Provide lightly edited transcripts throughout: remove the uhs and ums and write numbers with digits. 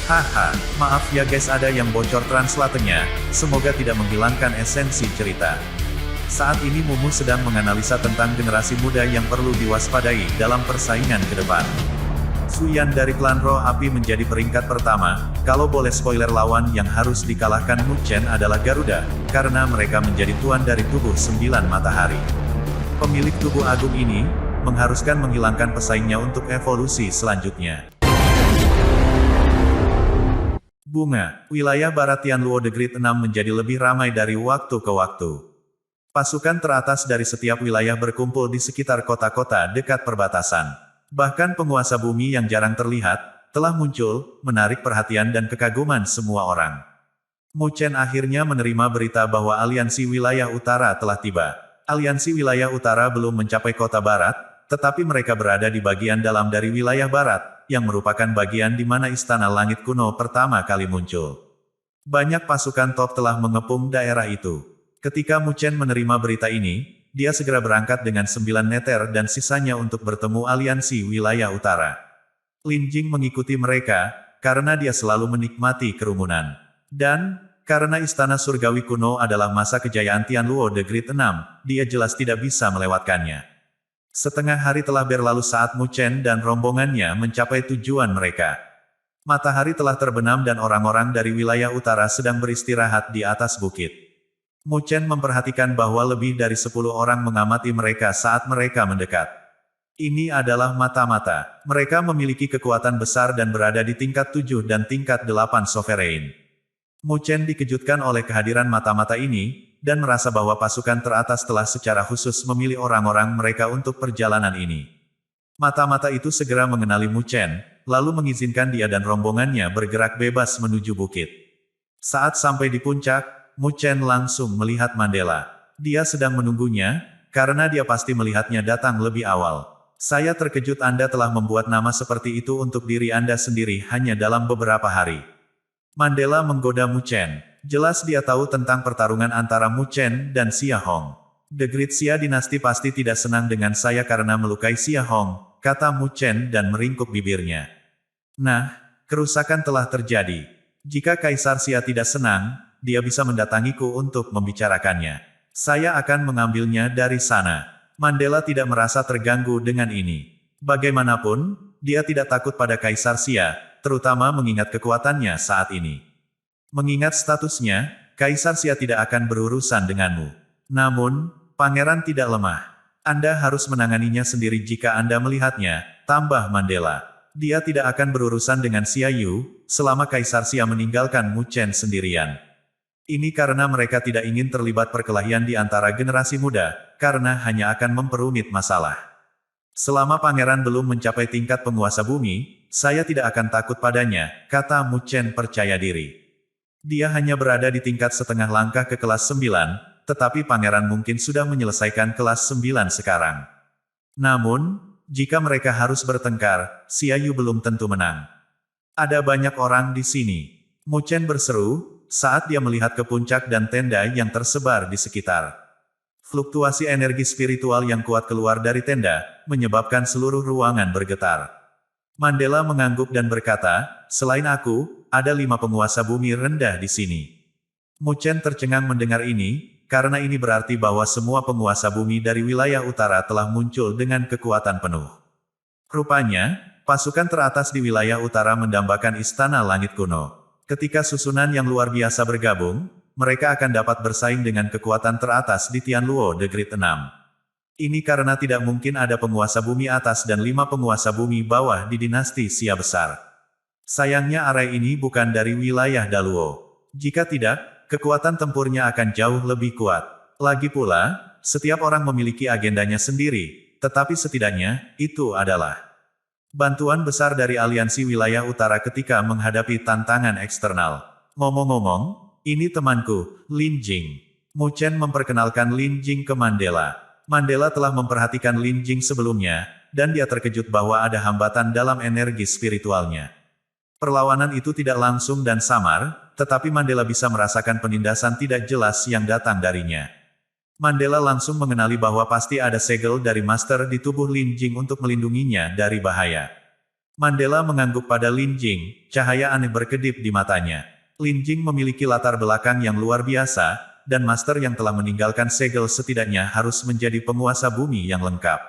Haha, maaf ya guys, ada yang bocor translatornya, semoga tidak menghilangkan esensi cerita. Saat ini Mumu sedang menganalisa tentang generasi muda yang perlu diwaspadai dalam persaingan ke depan. Suyan dari klan Roh Api menjadi peringkat pertama. Kalau boleh spoiler, lawan yang harus dikalahkan Mu Chen adalah Garuda, karena mereka menjadi tuan dari tubuh 9 matahari. Pemilik tubuh agung ini mengharuskan menghilangkan pesaingnya untuk evolusi selanjutnya. Bunga, wilayah barat Tianluo The Great 6 menjadi lebih ramai dari waktu ke waktu. Pasukan teratas dari setiap wilayah berkumpul di sekitar kota-kota dekat perbatasan. Bahkan penguasa bumi yang jarang terlihat, telah muncul, menarik perhatian dan kekaguman semua orang. Mu Chen akhirnya menerima berita bahwa aliansi wilayah utara telah tiba. Aliansi wilayah utara belum mencapai kota barat, tetapi mereka berada di bagian dalam dari wilayah barat, yang merupakan bagian di mana Istana Langit Kuno pertama kali muncul. Banyak pasukan top telah mengepung daerah itu. Ketika Mu Chen menerima berita ini, dia segera berangkat dengan 9 neter dan sisanya untuk bertemu aliansi wilayah utara. Lin Jing mengikuti mereka, karena dia selalu menikmati kerumunan. Dan, karena Istana Surgawi Kuno adalah masa kejayaan Tianluo The Great 6, dia jelas tidak bisa melewatkannya. Setengah hari telah berlalu saat Mu Chen dan rombongannya mencapai tujuan mereka. Matahari telah terbenam dan orang-orang dari wilayah utara sedang beristirahat di atas bukit. Mu Chen memperhatikan bahwa lebih dari 10 orang mengamati mereka saat mereka mendekat. Ini adalah mata-mata. Mereka memiliki kekuatan besar dan berada di tingkat 7 dan tingkat 8 sovereign. Mu Chen dikejutkan oleh kehadiran mata-mata ini, dan merasa bahwa pasukan teratas telah secara khusus memilih orang-orang mereka untuk perjalanan ini. Mata-mata itu segera mengenali Mu Chen, lalu mengizinkan dia dan rombongannya bergerak bebas menuju bukit. Saat sampai di puncak, Mu Chen langsung melihat Mandela. Dia sedang menunggunya, karena dia pasti melihatnya datang lebih awal. Saya terkejut Anda telah membuat nama seperti itu untuk diri Anda sendiri hanya dalam beberapa hari. Mandela menggoda Mu Chen. Jelas dia tahu tentang pertarungan antara Mu Chen dan Xia Hong. The Great Xia Dynasty pasti tidak senang dengan saya karena melukai Xia Hong, kata Mu Chen dan meringkuk bibirnya. Nah, kerusakan telah terjadi. Jika Kaisar Xia tidak senang, dia bisa mendatangiku untuk membicarakannya. Saya akan mengambilnya dari sana. Mandela tidak merasa terganggu dengan ini. Bagaimanapun, dia tidak takut pada Kaisar Xia, terutama mengingat kekuatannya saat ini. Mengingat statusnya, Kaisar Xia tidak akan berurusan denganmu. Namun, pangeran tidak lemah. Anda harus menanganinya sendiri jika Anda melihatnya, tambah Mandela. Dia tidak akan berurusan dengan Xia Yu, selama Kaisar Xia meninggalkan Mu Chen sendirian. Ini karena mereka tidak ingin terlibat perkelahian di antara generasi muda, karena hanya akan memperumit masalah. Selama pangeran belum mencapai tingkat penguasa bumi, saya tidak akan takut padanya, kata Mu Chen percaya diri. Dia hanya berada di tingkat setengah langkah ke kelas 9, tetapi pangeran mungkin sudah menyelesaikan kelas 9 sekarang. Namun, jika mereka harus bertengkar, Xia Yu belum tentu menang. Ada banyak orang di sini. Mu Chen berseru, saat dia melihat ke puncak dan tenda yang tersebar di sekitar. Fluktuasi energi spiritual yang kuat keluar dari tenda, menyebabkan seluruh ruangan bergetar. Mandela mengangguk dan berkata, selain aku, ada 5 penguasa bumi rendah di sini. Mu Chen tercengang mendengar ini, karena ini berarti bahwa semua penguasa bumi dari wilayah utara telah muncul dengan kekuatan penuh. Rupanya, pasukan teratas di wilayah utara mendambakan Istana Langit Kuno. Ketika susunan yang luar biasa bergabung, mereka akan dapat bersaing dengan kekuatan teratas di Tianluo The Great 6. Ini karena tidak mungkin ada penguasa bumi atas dan 5 penguasa bumi bawah di dinasti Xia besar. Sayangnya area ini bukan dari wilayah Daluo. Jika tidak, kekuatan tempurnya akan jauh lebih kuat. Lagi pula, setiap orang memiliki agendanya sendiri, tetapi setidaknya, itu adalah bantuan besar dari aliansi wilayah utara ketika menghadapi tantangan eksternal. Ngomong-ngomong, ini temanku, Lin Jing. Mu Chen memperkenalkan Lin Jing ke Mandela. Mandela telah memperhatikan Lin Jing sebelumnya, dan dia terkejut bahwa ada hambatan dalam energi spiritualnya. Perlawanan itu tidak langsung dan samar, tetapi Mandela bisa merasakan penindasan tidak jelas yang datang darinya. Mandela langsung mengenali bahwa pasti ada segel dari master di tubuh Lin Jing untuk melindunginya dari bahaya. Mandela mengangguk pada Lin Jing, cahaya aneh berkedip di matanya. Lin Jing memiliki latar belakang yang luar biasa, dan master yang telah meninggalkan segel setidaknya harus menjadi penguasa bumi yang lengkap.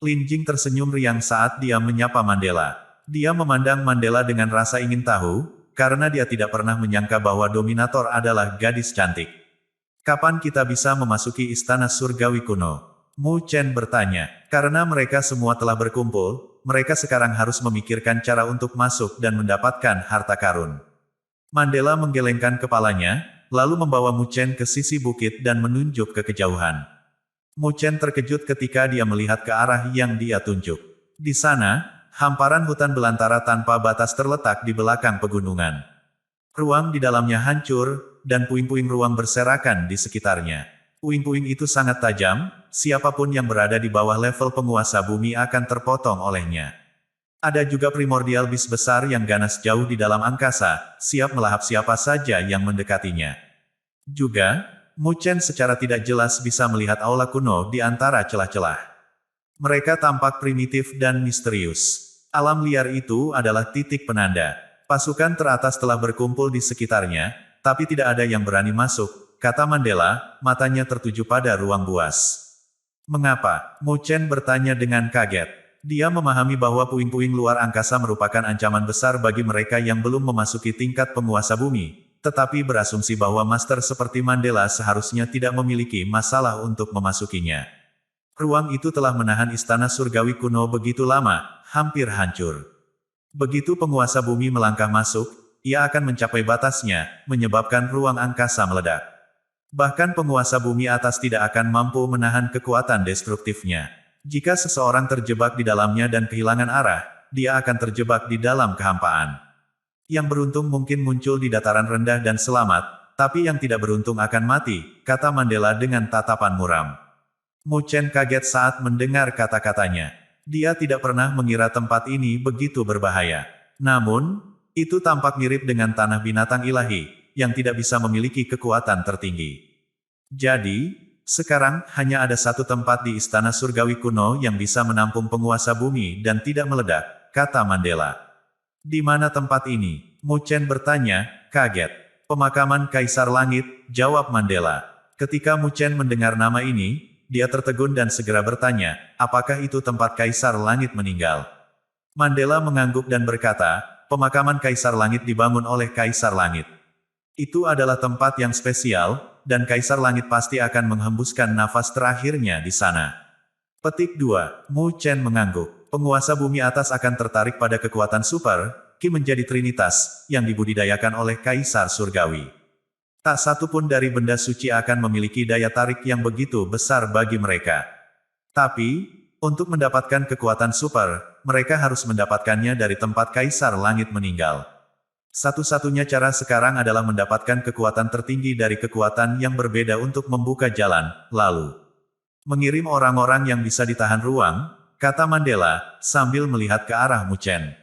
Lin Jing tersenyum riang saat dia menyapa Mandela. Dia memandang Mandela dengan rasa ingin tahu, karena dia tidak pernah menyangka bahwa Dominator adalah gadis cantik. Kapan kita bisa memasuki istana surgawi kuno? Mu Chen bertanya. Karena mereka semua telah berkumpul, mereka sekarang harus memikirkan cara untuk masuk dan mendapatkan harta karun. Mandela menggelengkan kepalanya, lalu membawa Mu Chen ke sisi bukit dan menunjuk ke kejauhan. Mu Chen terkejut ketika dia melihat ke arah yang dia tunjuk. Di sana, hamparan hutan belantara tanpa batas terletak di belakang pegunungan. Ruang di dalamnya hancur, dan puing-puing ruang berserakan di sekitarnya. Puing-puing itu sangat tajam, siapapun yang berada di bawah level penguasa bumi akan terpotong olehnya. Ada juga primordial beast besar yang ganas jauh di dalam angkasa, siap melahap siapa saja yang mendekatinya. Juga, Mu Chen secara tidak jelas bisa melihat aula kuno di antara celah-celah. Mereka tampak primitif dan misterius. Alam liar itu adalah titik penanda. Pasukan teratas telah berkumpul di sekitarnya, tapi tidak ada yang berani masuk, kata Mandela, matanya tertuju pada ruang buas. Mengapa? Mu Chen bertanya dengan kaget. Dia memahami bahwa puing-puing luar angkasa merupakan ancaman besar bagi mereka yang belum memasuki tingkat penguasa bumi, tetapi berasumsi bahwa master seperti Mandela seharusnya tidak memiliki masalah untuk memasukinya. Ruang itu telah menahan istana surgawi kuno begitu lama, hampir hancur. Begitu penguasa bumi melangkah masuk, ia akan mencapai batasnya, menyebabkan ruang angkasa meledak. Bahkan penguasa bumi atas tidak akan mampu menahan kekuatan destruktifnya. Jika seseorang terjebak di dalamnya dan kehilangan arah, dia akan terjebak di dalam kehampaan. Yang beruntung mungkin muncul di dataran rendah dan selamat, tapi yang tidak beruntung akan mati, kata Mandela dengan tatapan muram. Mu Chen kaget saat mendengar kata-katanya. Dia tidak pernah mengira tempat ini begitu berbahaya. Namun, itu tampak mirip dengan tanah binatang ilahi, yang tidak bisa memiliki kekuatan tertinggi. Jadi, sekarang hanya ada satu tempat di istana surgawi kuno yang bisa menampung penguasa bumi dan tidak meledak, kata Mandela. Di mana tempat ini? Mu Chen bertanya, kaget. Pemakaman Kaisar Langit, jawab Mandela. Ketika Mu Chen mendengar nama ini, dia tertegun dan segera bertanya, apakah itu tempat Kaisar Langit meninggal? Mandela mengangguk dan berkata, pemakaman Kaisar Langit dibangun oleh Kaisar Langit. Itu adalah tempat yang spesial, dan Kaisar Langit pasti akan menghembuskan nafas terakhirnya di sana. Petik 2. Mu Chen mengangguk. Penguasa bumi atas akan tertarik pada kekuatan super, Ki menjadi Trinitas, yang dibudidayakan oleh Kaisar Surgawi. Tak satu pun dari benda suci akan memiliki daya tarik yang begitu besar bagi mereka. Tapi, untuk mendapatkan kekuatan super, mereka harus mendapatkannya dari tempat Kaisar Langit meninggal. Satu-satunya cara sekarang adalah mendapatkan kekuatan tertinggi dari kekuatan yang berbeda untuk membuka jalan, lalu mengirim orang-orang yang bisa ditahan ruang, kata Mandela, sambil melihat ke arah Mu Chen.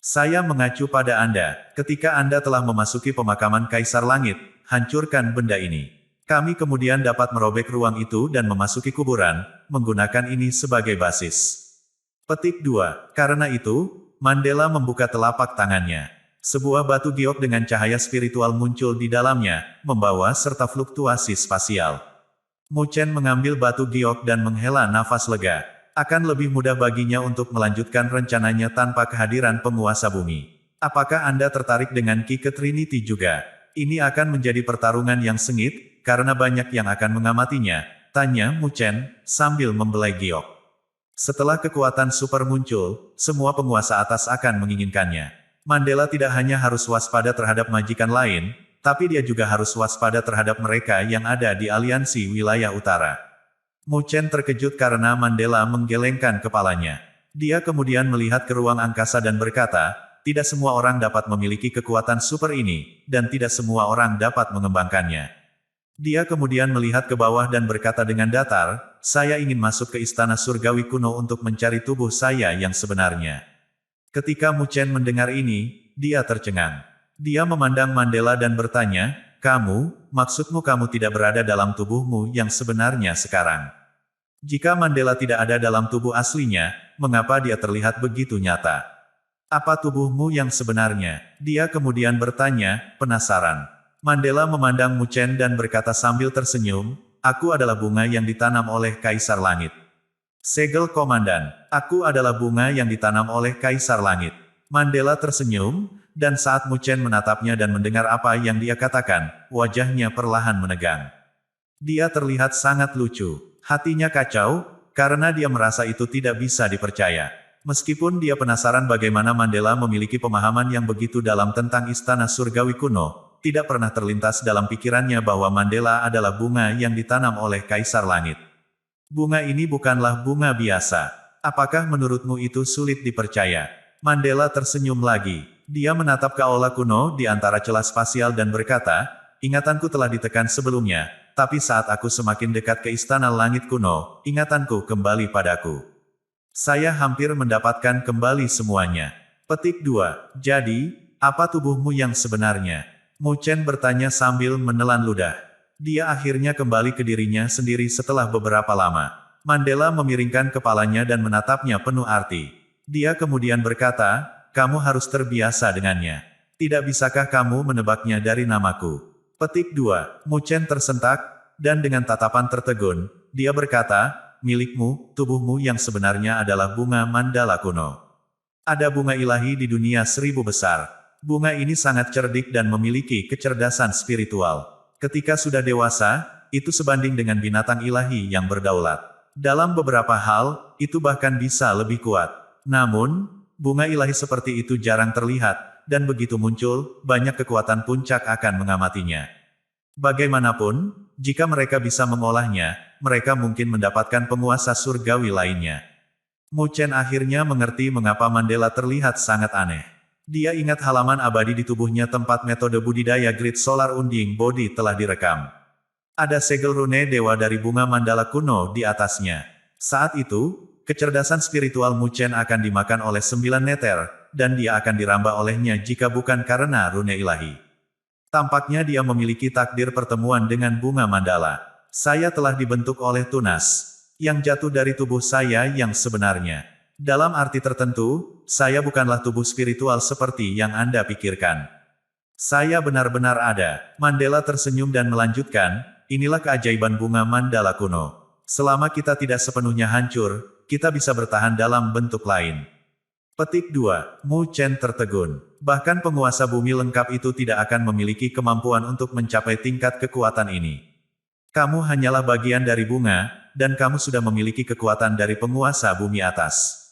Saya mengacu pada Anda, ketika Anda telah memasuki pemakaman Kaisar Langit, hancurkan benda ini. Kami kemudian dapat merobek ruang itu dan memasuki kuburan, menggunakan ini sebagai basis. Petik 2. Karena itu, Mandela membuka telapak tangannya. Sebuah batu giok dengan cahaya spiritual muncul di dalamnya, membawa serta fluktuasi spasial. Mu Chen mengambil batu giok dan menghela nafas lega. Akan lebih mudah baginya untuk melanjutkan rencananya tanpa kehadiran penguasa bumi. Apakah Anda tertarik dengan Ki ke Trinity juga? Ini akan menjadi pertarungan yang sengit, karena banyak yang akan mengamatinya, tanya Mu Chen, sambil membelai giok. Setelah kekuatan super muncul, semua penguasa atas akan menginginkannya. Mandela tidak hanya harus waspada terhadap majikan lain, tapi dia juga harus waspada terhadap mereka yang ada di aliansi wilayah utara. Mu Chen terkejut karena Mandela menggelengkan kepalanya. Dia kemudian melihat ke ruang angkasa dan berkata, tidak semua orang dapat memiliki kekuatan super ini, dan tidak semua orang dapat mengembangkannya. Dia kemudian melihat ke bawah dan berkata dengan datar, saya ingin masuk ke istana surgawi kuno untuk mencari tubuh saya yang sebenarnya. Ketika Mu Chen mendengar ini, dia tercengang. Dia memandang Mandela dan bertanya, maksudmu kamu tidak berada dalam tubuhmu yang sebenarnya sekarang. Jika Mandela tidak ada dalam tubuh aslinya, mengapa dia terlihat begitu nyata? Apa tubuhmu yang sebenarnya? Dia kemudian bertanya, penasaran. Mandela memandang Mu Chen dan berkata sambil tersenyum, aku adalah bunga yang ditanam oleh Kaisar Langit. Segel Komandan, aku adalah bunga yang ditanam oleh Kaisar Langit. Mandela tersenyum, dan saat Mu Chen menatapnya dan mendengar apa yang dia katakan, wajahnya perlahan menegang. Dia terlihat sangat lucu. Hatinya kacau, karena dia merasa itu tidak bisa dipercaya. Meskipun dia penasaran bagaimana Mandela memiliki pemahaman yang begitu dalam tentang istana surgawi kuno, tidak pernah terlintas dalam pikirannya bahwa Mandela adalah bunga yang ditanam oleh Kaisar Langit. Bunga ini bukanlah bunga biasa. Apakah menurutmu itu sulit dipercaya? Mandela tersenyum lagi. Dia menatap ke aula kuno di antara celah spasial dan berkata, ingatanku telah ditekan sebelumnya, tapi saat aku semakin dekat ke istana langit kuno, ingatanku kembali padaku. Saya hampir mendapatkan kembali semuanya. Petik 2. Jadi, apa tubuhmu yang sebenarnya? Mu Chen bertanya sambil menelan ludah. Dia akhirnya kembali ke dirinya sendiri setelah beberapa lama. Mandela memiringkan kepalanya dan menatapnya penuh arti. Dia kemudian berkata, kamu harus terbiasa dengannya. Tidak bisakah kamu menebaknya dari namaku? Petik 2. Mu Chen tersentak, dan dengan tatapan tertegun, dia berkata, milikmu, tubuhmu yang sebenarnya adalah bunga mandala kuno. Ada bunga ilahi di dunia 1000 besar. Bunga ini sangat cerdik dan memiliki kecerdasan spiritual. Ketika sudah dewasa, itu sebanding dengan binatang ilahi yang berdaulat. Dalam beberapa hal, itu bahkan bisa lebih kuat. Namun, bunga ilahi seperti itu jarang terlihat, dan begitu muncul, banyak kekuatan puncak akan mengamatinya. Bagaimanapun, jika mereka bisa mengolahnya, mereka mungkin mendapatkan penguasa surgawi lainnya. Mu Chen akhirnya mengerti mengapa Mandela terlihat sangat aneh. Dia ingat halaman abadi di tubuhnya tempat metode budidaya Great Solar Unding Body telah direkam. Ada segel rune dewa dari bunga mandala kuno di atasnya. Saat itu, kecerdasan spiritual Mu Chen akan dimakan oleh 9 neter, dan dia akan diramba olehnya jika bukan karena rune ilahi. Tampaknya dia memiliki takdir pertemuan dengan bunga mandala. Saya telah dibentuk oleh tunas yang jatuh dari tubuh saya yang sebenarnya. Dalam arti tertentu, saya bukanlah tubuh spiritual seperti yang Anda pikirkan. Saya benar-benar ada. Mandela tersenyum dan melanjutkan, inilah keajaiban bunga mandala kuno. Selama kita tidak sepenuhnya hancur, kita bisa bertahan dalam bentuk lain. Petik 2. Mu Chen tertegun. Bahkan penguasa bumi lengkap itu tidak akan memiliki kemampuan untuk mencapai tingkat kekuatan ini. Kamu hanyalah bagian dari bunga, dan kamu sudah memiliki kekuatan dari penguasa bumi atas.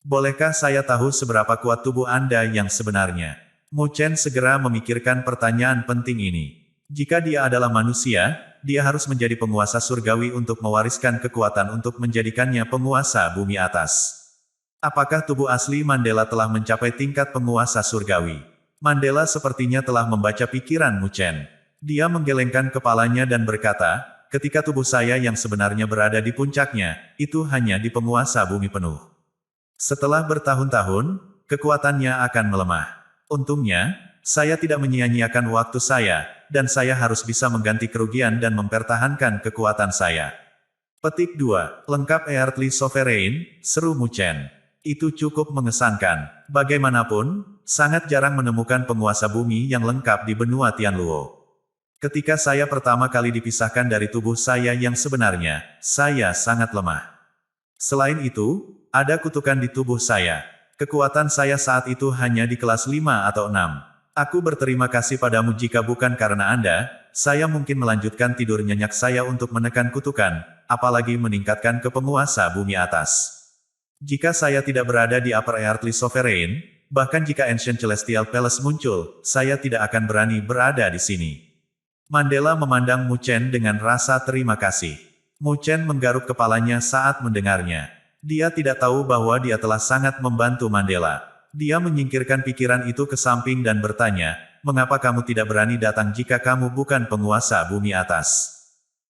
Bolehkah saya tahu seberapa kuat tubuh Anda yang sebenarnya? Mu Chen segera memikirkan pertanyaan penting ini. Jika dia adalah manusia, dia harus menjadi penguasa surgawi untuk mewariskan kekuatan untuk menjadikannya penguasa bumi atas. Apakah tubuh asli Mandela telah mencapai tingkat penguasa surgawi? Mandela sepertinya telah membaca pikiran Mu Chen. Dia menggelengkan kepalanya dan berkata, ketika tubuh saya yang sebenarnya berada di puncaknya, itu hanya di penguasa bumi penuh. Setelah bertahun-tahun, kekuatannya akan melemah. Untungnya, saya tidak menyia-nyiakan waktu saya, dan saya harus bisa mengganti kerugian dan mempertahankan kekuatan saya. Petik 2. Lengkap Earthly Sovereign, seru Mu Chen. Itu cukup mengesankan. Bagaimanapun, sangat jarang menemukan penguasa bumi yang lengkap di benua Tianluo. Ketika saya pertama kali dipisahkan dari tubuh saya yang sebenarnya, saya sangat lemah. Selain itu, ada kutukan di tubuh saya. Kekuatan saya saat itu hanya di kelas 5 atau 6. Aku berterima kasih padamu jika bukan karena Anda, saya mungkin melanjutkan tidur nyenyak saya untuk menekan kutukan, apalagi meningkatkan ke penguasa bumi atas. Jika saya tidak berada di Upper Earthly Sovereign, bahkan jika Ancient Celestial Palace muncul, saya tidak akan berani berada di sini. Mandela memandang Mu Chen dengan rasa terima kasih. Mu Chen menggaruk kepalanya saat mendengarnya. Dia tidak tahu bahwa dia telah sangat membantu Mandela. Dia menyingkirkan pikiran itu ke samping dan bertanya, mengapa kamu tidak berani datang jika kamu bukan penguasa bumi atas?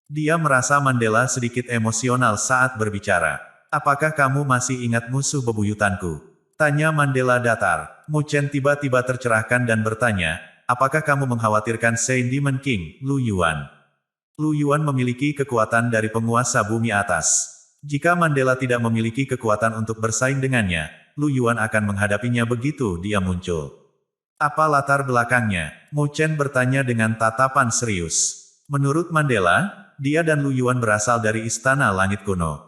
Dia merasa Mandela sedikit emosional saat berbicara. Apakah kamu masih ingat musuh bebuyutanku? Tanya Mandela datar. Mu Chen tiba-tiba tercerahkan dan bertanya, apakah kamu mengkhawatirkan Saint Demon King, Lu Yuan? Lu Yuan memiliki kekuatan dari penguasa bumi atas. Jika Mandela tidak memiliki kekuatan untuk bersaing dengannya, Lu Yuan akan menghadapinya begitu dia muncul. Apa latar belakangnya? Mu Chen bertanya dengan tatapan serius. Menurut Mandela, dia dan Lu Yuan berasal dari Istana Langit Kuno.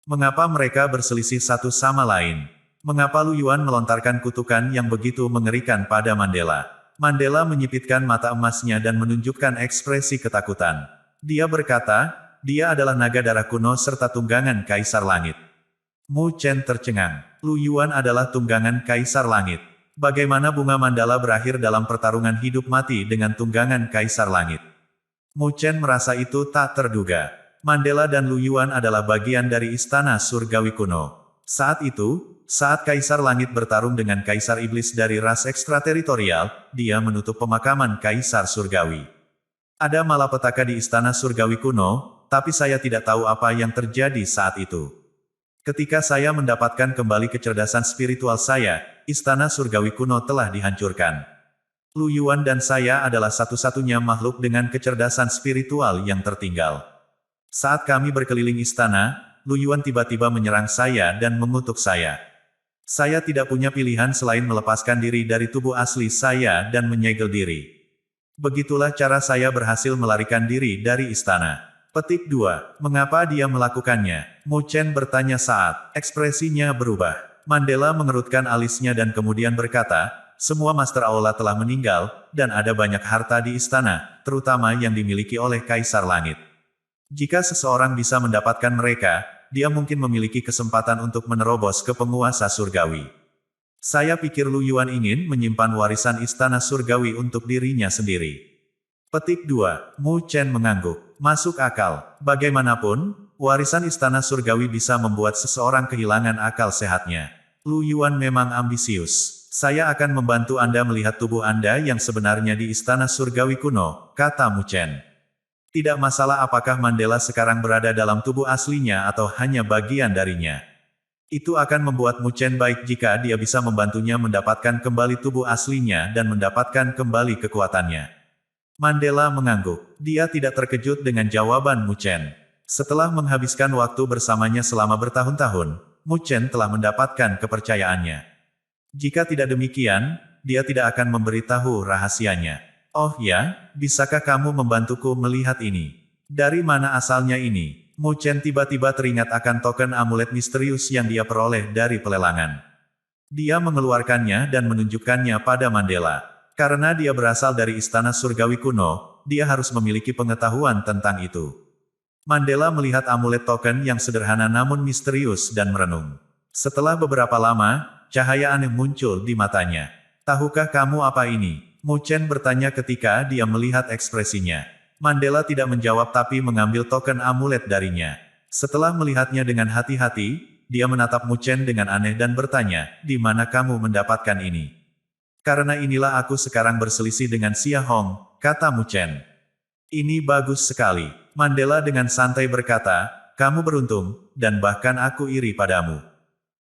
Mengapa mereka berselisih satu sama lain? Mengapa Lu Yuan melontarkan kutukan yang begitu mengerikan pada Mandela? Mandela menyipitkan mata emasnya dan menunjukkan ekspresi ketakutan. Dia berkata, dia adalah naga darah kuno serta tunggangan Kaisar Langit. Mu Chen tercengang. Lu Yuan adalah tunggangan Kaisar Langit. Bagaimana bunga mandala berakhir dalam pertarungan hidup mati dengan tunggangan Kaisar Langit? Mu Chen merasa itu tak terduga. Mandela dan Lu Yuan adalah bagian dari Istana Surgawi Kuno. Saat itu, saat Kaisar Langit bertarung dengan Kaisar Iblis dari ras ekstrateritorial, dia menutup pemakaman Kaisar Surgawi. Ada malapetaka di Istana Surgawi Kuno, tapi saya tidak tahu apa yang terjadi saat itu. Ketika saya mendapatkan kembali kecerdasan spiritual saya, Istana Surgawi Kuno telah dihancurkan. Lu Yuan dan saya adalah satu-satunya makhluk dengan kecerdasan spiritual yang tertinggal. Saat kami berkeliling istana, Lu Yuan tiba-tiba menyerang saya dan mengutuk saya. Saya tidak punya pilihan selain melepaskan diri dari tubuh asli saya dan menyegel diri. Begitulah cara saya berhasil melarikan diri dari istana. Petik 2. Mengapa dia melakukannya? Mu Chen bertanya saat ekspresinya berubah. Mandela mengerutkan alisnya dan kemudian berkata, semua Master Aula telah meninggal, dan ada banyak harta di istana, terutama yang dimiliki oleh Kaisar Langit. Jika seseorang bisa mendapatkan mereka, dia mungkin memiliki kesempatan untuk menerobos ke penguasa surgawi. Saya pikir Lu Yuan ingin menyimpan warisan istana surgawi untuk dirinya sendiri. Petik 2. Mu Chen mengangguk. Masuk akal. Bagaimanapun, warisan istana surgawi bisa membuat seseorang kehilangan akal sehatnya. Lu Yuan memang ambisius. Saya akan membantu Anda melihat tubuh Anda yang sebenarnya di istana surgawi kuno, kata Mu Chen. Tidak masalah apakah Mandela sekarang berada dalam tubuh aslinya atau hanya bagian darinya. Itu akan membuat Mu Chen baik jika dia bisa membantunya mendapatkan kembali tubuh aslinya dan mendapatkan kembali kekuatannya. Mandela mengangguk. Dia tidak terkejut dengan jawaban Mu Chen. Setelah menghabiskan waktu bersamanya selama bertahun-tahun, Mu Chen telah mendapatkan kepercayaannya. Jika tidak demikian, dia tidak akan memberitahu rahasianya. Oh ya, bisakah kamu membantuku melihat ini? Dari mana asalnya ini? Mu Chen tiba-tiba teringat akan token amulet misterius yang dia peroleh dari pelelangan. Dia mengeluarkannya dan menunjukkannya pada Mandela. Karena dia berasal dari Istana Surgawi Kuno, dia harus memiliki pengetahuan tentang itu. Mandela melihat amulet token yang sederhana namun misterius dan merenung. Setelah beberapa lama, cahaya aneh muncul di matanya. Tahukah kamu apa ini? Mu Chen bertanya ketika dia melihat ekspresinya. Mandela tidak menjawab tapi mengambil token amulet darinya. Setelah melihatnya dengan hati-hati, dia menatap Mu Chen dengan aneh dan bertanya, di mana kamu mendapatkan ini? Karena inilah aku sekarang berselisih dengan Xia Hong, kata Mu Chen. Ini bagus sekali. Mandela dengan santai berkata, kamu beruntung, dan bahkan aku iri padamu.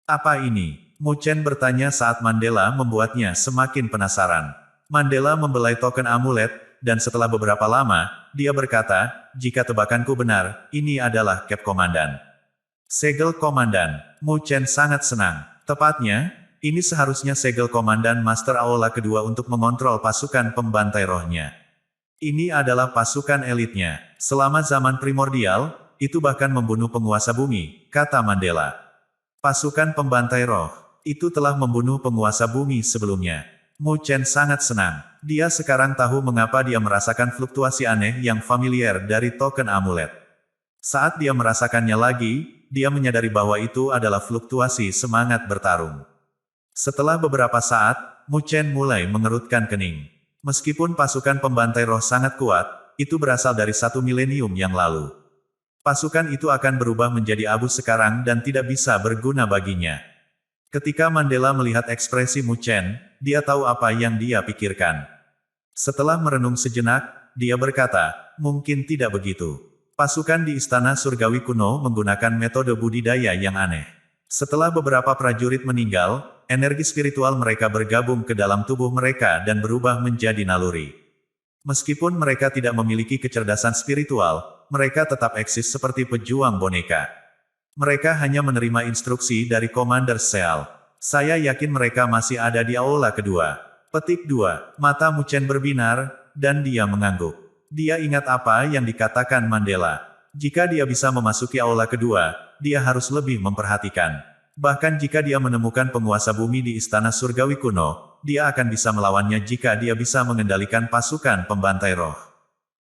Apa ini? Mu Chen bertanya saat Mandela membuatnya semakin penasaran. Mandela membelai token amulet, dan setelah beberapa lama, dia berkata, jika tebakanku benar, ini adalah Cap Komandan. Segel Komandan. Mu Chen sangat senang. Tepatnya, ini seharusnya segel Komandan Master Aula kedua untuk mengontrol pasukan pembantai rohnya. Ini adalah pasukan elitnya. Selama zaman primordial, itu bahkan membunuh penguasa bumi, kata Mandela. Pasukan pembantai roh, itu telah membunuh penguasa bumi sebelumnya. Mu Chen sangat senang. Dia sekarang tahu mengapa dia merasakan fluktuasi aneh yang familiar dari token amulet. Saat dia merasakannya lagi, dia menyadari bahwa itu adalah fluktuasi semangat bertarung. Setelah beberapa saat, Mu Chen mulai mengerutkan kening. Meskipun pasukan pembantai roh sangat kuat, itu berasal dari 1 milenium yang lalu. Pasukan itu akan berubah menjadi abu sekarang dan tidak bisa berguna baginya. Ketika Mandela melihat ekspresi Mu Chen, dia tahu apa yang dia pikirkan. Setelah merenung sejenak, dia berkata, mungkin tidak begitu. Pasukan di Istana Surgawi Kuno menggunakan metode budidaya yang aneh. Setelah beberapa prajurit meninggal, energi spiritual mereka bergabung ke dalam tubuh mereka dan berubah menjadi naluri. Meskipun mereka tidak memiliki kecerdasan spiritual, mereka tetap eksis seperti pejuang boneka. Mereka hanya menerima instruksi dari Commander Seal. Saya yakin mereka masih ada di aula kedua. Petik 2. Mata Mu Chen berbinar, dan dia mengangguk. Dia ingat apa yang dikatakan Mandela. Jika dia bisa memasuki aula kedua, dia harus lebih memperhatikan. Bahkan jika dia menemukan penguasa bumi di Istana Surgawi Kuno, dia akan bisa melawannya jika dia bisa mengendalikan pasukan pembantai roh.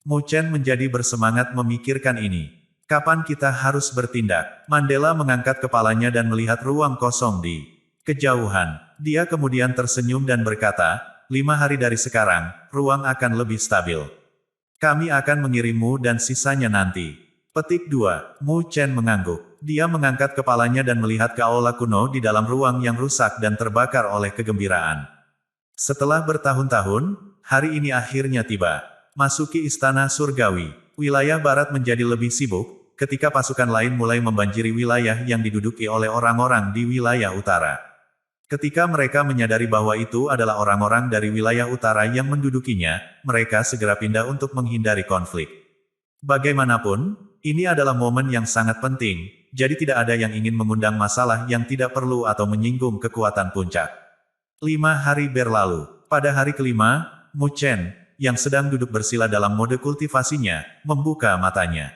Mu Chen menjadi bersemangat memikirkan ini. Kapan kita harus bertindak? Mandela mengangkat kepalanya dan melihat ruang kosong di kejauhan. Dia kemudian tersenyum dan berkata, 5 hari dari sekarang, ruang akan lebih stabil. Kami akan mengirimmu dan sisanya nanti. Petik 2. Mu Chen mengangguk. Dia mengangkat kepalanya dan melihat ke aula kuno di dalam ruang yang rusak dan terbakar oleh kegembiraan. Setelah bertahun-tahun, hari ini akhirnya tiba. Masuki Istana Surgawi. Wilayah Barat menjadi lebih sibuk, ketika pasukan lain mulai membanjiri wilayah yang diduduki oleh orang-orang di wilayah utara. Ketika mereka menyadari bahwa itu adalah orang-orang dari wilayah utara yang mendudukinya, mereka segera pindah untuk menghindari konflik. Bagaimanapun, ini adalah momen yang sangat penting, jadi tidak ada yang ingin mengundang masalah yang tidak perlu atau menyinggung kekuatan puncak. 5 hari berlalu. Pada hari kelima, Mu Chen, yang sedang duduk bersila dalam mode kultivasinya, membuka matanya.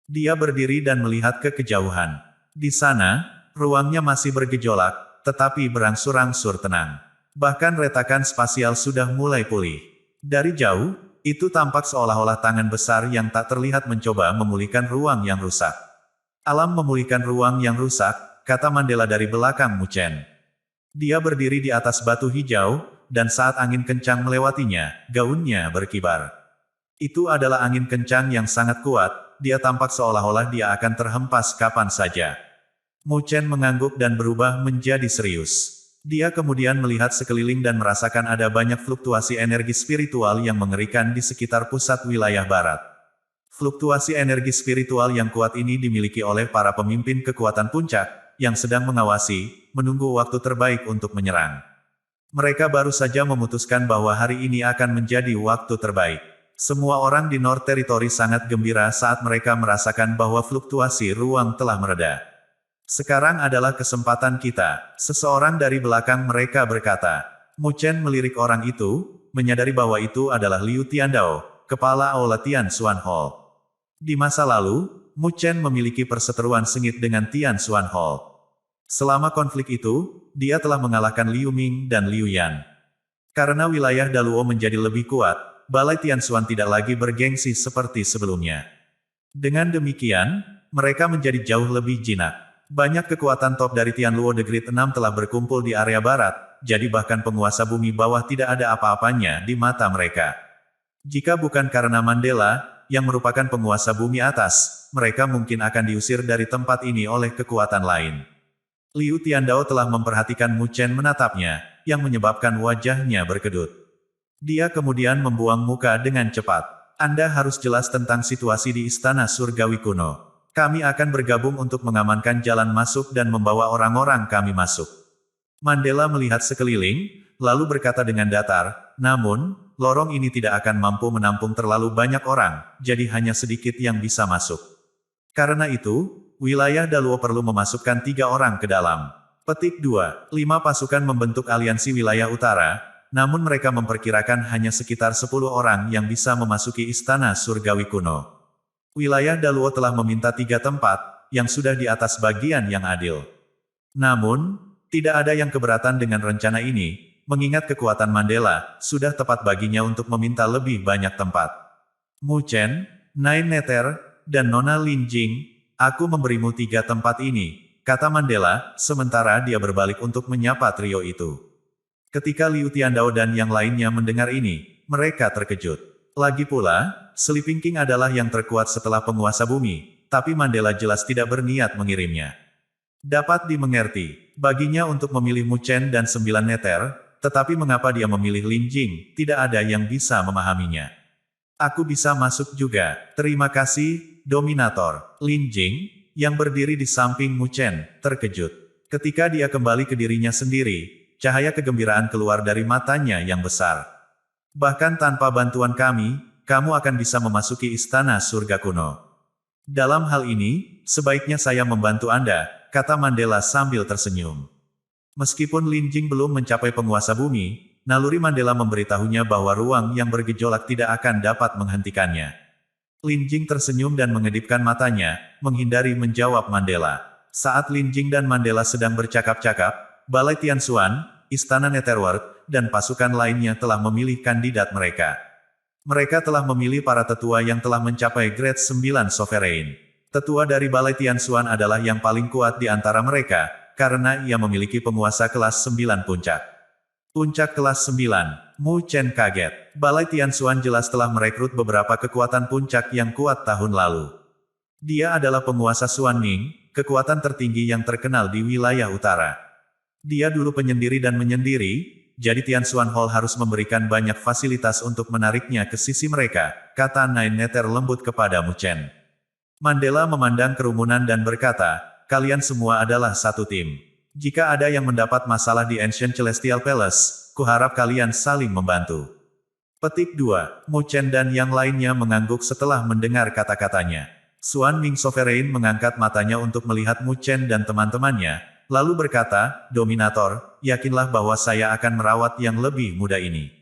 Dia berdiri dan melihat ke kejauhan. Di sana, ruangnya masih bergejolak, tetapi berangsur-angsur tenang. Bahkan retakan spasial sudah mulai pulih. Dari jauh, itu tampak seolah-olah tangan besar yang tak terlihat mencoba memulihkan ruang yang rusak. Alam memulihkan ruang yang rusak, kata Mandela dari belakang Mu Chen. Dia berdiri di atas batu hijau, dan saat angin kencang melewatinya, gaunnya berkibar. Itu adalah angin kencang yang sangat kuat, dia tampak seolah-olah dia akan terhempas kapan saja. Mu Chen mengangguk dan berubah menjadi serius. Dia kemudian melihat sekeliling dan merasakan ada banyak fluktuasi energi spiritual yang mengerikan di sekitar pusat wilayah barat. Fluktuasi energi spiritual yang kuat ini dimiliki oleh para pemimpin kekuatan puncak, yang sedang mengawasi, menunggu waktu terbaik untuk menyerang. Mereka baru saja memutuskan bahwa hari ini akan menjadi waktu terbaik. Semua orang di North Territory sangat gembira saat mereka merasakan bahwa fluktuasi ruang telah mereda. Sekarang adalah kesempatan kita, seseorang dari belakang mereka berkata. Mu Chen melirik orang itu, menyadari bahwa itu adalah Liu Tiandao, kepala aula Tian Xuan Hall. Di masa lalu, Mu Chen memiliki perseteruan sengit dengan Tian Xuan Hall. Selama konflik itu, dia telah mengalahkan Liu Ming dan Liu Yan. Karena wilayah Daluo menjadi lebih kuat, Balai Tian Xuan tidak lagi bergengsi seperti sebelumnya. Dengan demikian, mereka menjadi jauh lebih jinak. Banyak kekuatan top dari Tianluo The Great 6 telah berkumpul di area barat, jadi bahkan penguasa bumi bawah tidak ada apa-apanya di mata mereka. Jika bukan karena Mandela, yang merupakan penguasa bumi atas, mereka mungkin akan diusir dari tempat ini oleh kekuatan lain. Liu Tiandao telah memperhatikan Mu Chen menatapnya, yang menyebabkan wajahnya berkedut. Dia kemudian membuang muka dengan cepat. Anda harus jelas tentang situasi di Istana Surgawi Kuno. Kami akan bergabung untuk mengamankan jalan masuk dan membawa orang-orang kami masuk. Mandela melihat sekeliling, lalu berkata dengan datar, namun, lorong ini tidak akan mampu menampung terlalu banyak orang, jadi hanya sedikit yang bisa masuk. Karena itu, wilayah Daluo perlu memasukkan 3 orang ke dalam. Petik 2. 5 pasukan membentuk aliansi wilayah utara, namun mereka memperkirakan hanya sekitar 10 orang yang bisa memasuki Istana Surgawi Kuno. Wilayah Daluo telah meminta 3 tempat, yang sudah di atas bagian yang adil. Namun, tidak ada yang keberatan dengan rencana ini, mengingat kekuatan Mandela, sudah tepat baginya untuk meminta lebih banyak tempat. Mu Chen, Nine Nether, dan Nona Lin Jing, aku memberimu 3 tempat ini, kata Mandela, sementara dia berbalik untuk menyapa trio itu. Ketika Liu Tiandao dan yang lainnya mendengar ini, mereka terkejut. Lagi pula, Sleeping King adalah yang terkuat setelah penguasa bumi, tapi Mandela jelas tidak berniat mengirimnya. Dapat dimengerti, baginya untuk memilih Mu Chen dan 9 Nether, tetapi mengapa dia memilih Lin Jing, tidak ada yang bisa memahaminya. Aku bisa masuk juga, terima kasih, Dominator. Lin Jing, yang berdiri di samping Mu Chen, terkejut. Ketika dia kembali ke dirinya sendiri, cahaya kegembiraan keluar dari matanya yang besar. Bahkan tanpa bantuan kami, kamu akan bisa memasuki Istana Surga Kuno. Dalam hal ini, sebaiknya saya membantu Anda, kata Mandela sambil tersenyum. Meskipun Lin Jing belum mencapai penguasa bumi, naluri Mandela memberitahunya bahwa ruang yang bergejolak tidak akan dapat menghentikannya. Lin Jing tersenyum dan mengedipkan matanya, menghindari menjawab Mandela. Saat Lin Jing dan Mandela sedang bercakap-cakap, Balai Tianxuan, Istana Netherworld, dan pasukan lainnya telah memilih kandidat mereka. Mereka telah memilih para tetua yang telah mencapai grade 9 Sovereign. Tetua dari Balai Tianxuan adalah yang paling kuat di antara mereka, karena ia memiliki penguasa kelas 9 puncak. Puncak kelas 9, Mu Chen kaget. Balai Tianxuan jelas telah merekrut beberapa kekuatan puncak yang kuat tahun lalu. Dia adalah penguasa Xuan Ming, kekuatan tertinggi yang terkenal di wilayah utara. Dia dulu penyendiri dan menyendiri, jadi Tianxuan Hall harus memberikan banyak fasilitas untuk menariknya ke sisi mereka, kata Nine Nether lembut kepada Mu Chen. Mandela memandang kerumunan dan berkata, kalian semua adalah satu tim. Jika ada yang mendapat masalah di Ancient Celestial Palace, kuharap kalian saling membantu. Petik 2. Mu Chen dan yang lainnya mengangguk setelah mendengar kata-katanya. Xuan Ming Sovereign mengangkat matanya untuk melihat Mu Chen dan teman-temannya, lalu berkata, Dominator, yakinlah bahwa saya akan merawat yang lebih muda ini.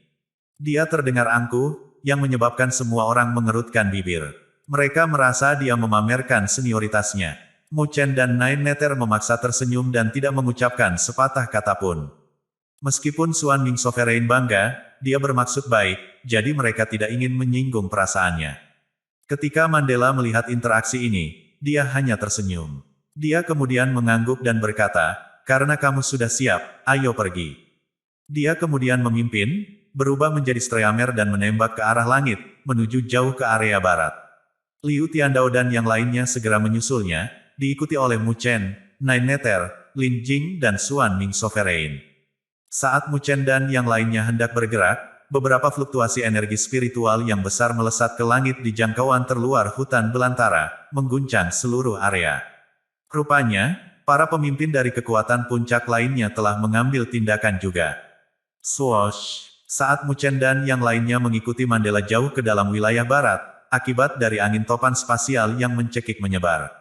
Dia terdengar angkuh, yang menyebabkan semua orang mengerutkan bibir. Mereka merasa dia memamerkan senioritasnya. Mu Chen dan Nine Nether memaksa tersenyum dan tidak mengucapkan sepatah kata pun. Meskipun Xuan Ming Sovereign bangga, dia bermaksud baik, jadi mereka tidak ingin menyinggung perasaannya. Ketika Mandela melihat interaksi ini, dia hanya tersenyum. Dia kemudian mengangguk dan berkata, karena kamu sudah siap, ayo pergi. Dia kemudian memimpin, berubah menjadi streamer dan menembak ke arah langit, menuju jauh ke area barat. Liu Tiandao dan yang lainnya segera menyusulnya, diikuti oleh Mu Chen, Nine Nether, Lin Jing dan Xuan Ming Sovereign. Saat Mu Chen dan yang lainnya hendak bergerak, beberapa fluktuasi energi spiritual yang besar melesat ke langit di jangkauan terluar hutan belantara, mengguncang seluruh area. Rupanya, para pemimpin dari kekuatan puncak lainnya telah mengambil tindakan juga. Swoosh! Saat Mu Chen dan yang lainnya mengikuti Mandela jauh ke dalam wilayah barat, akibat dari angin topan spasial yang mencekik menyebar.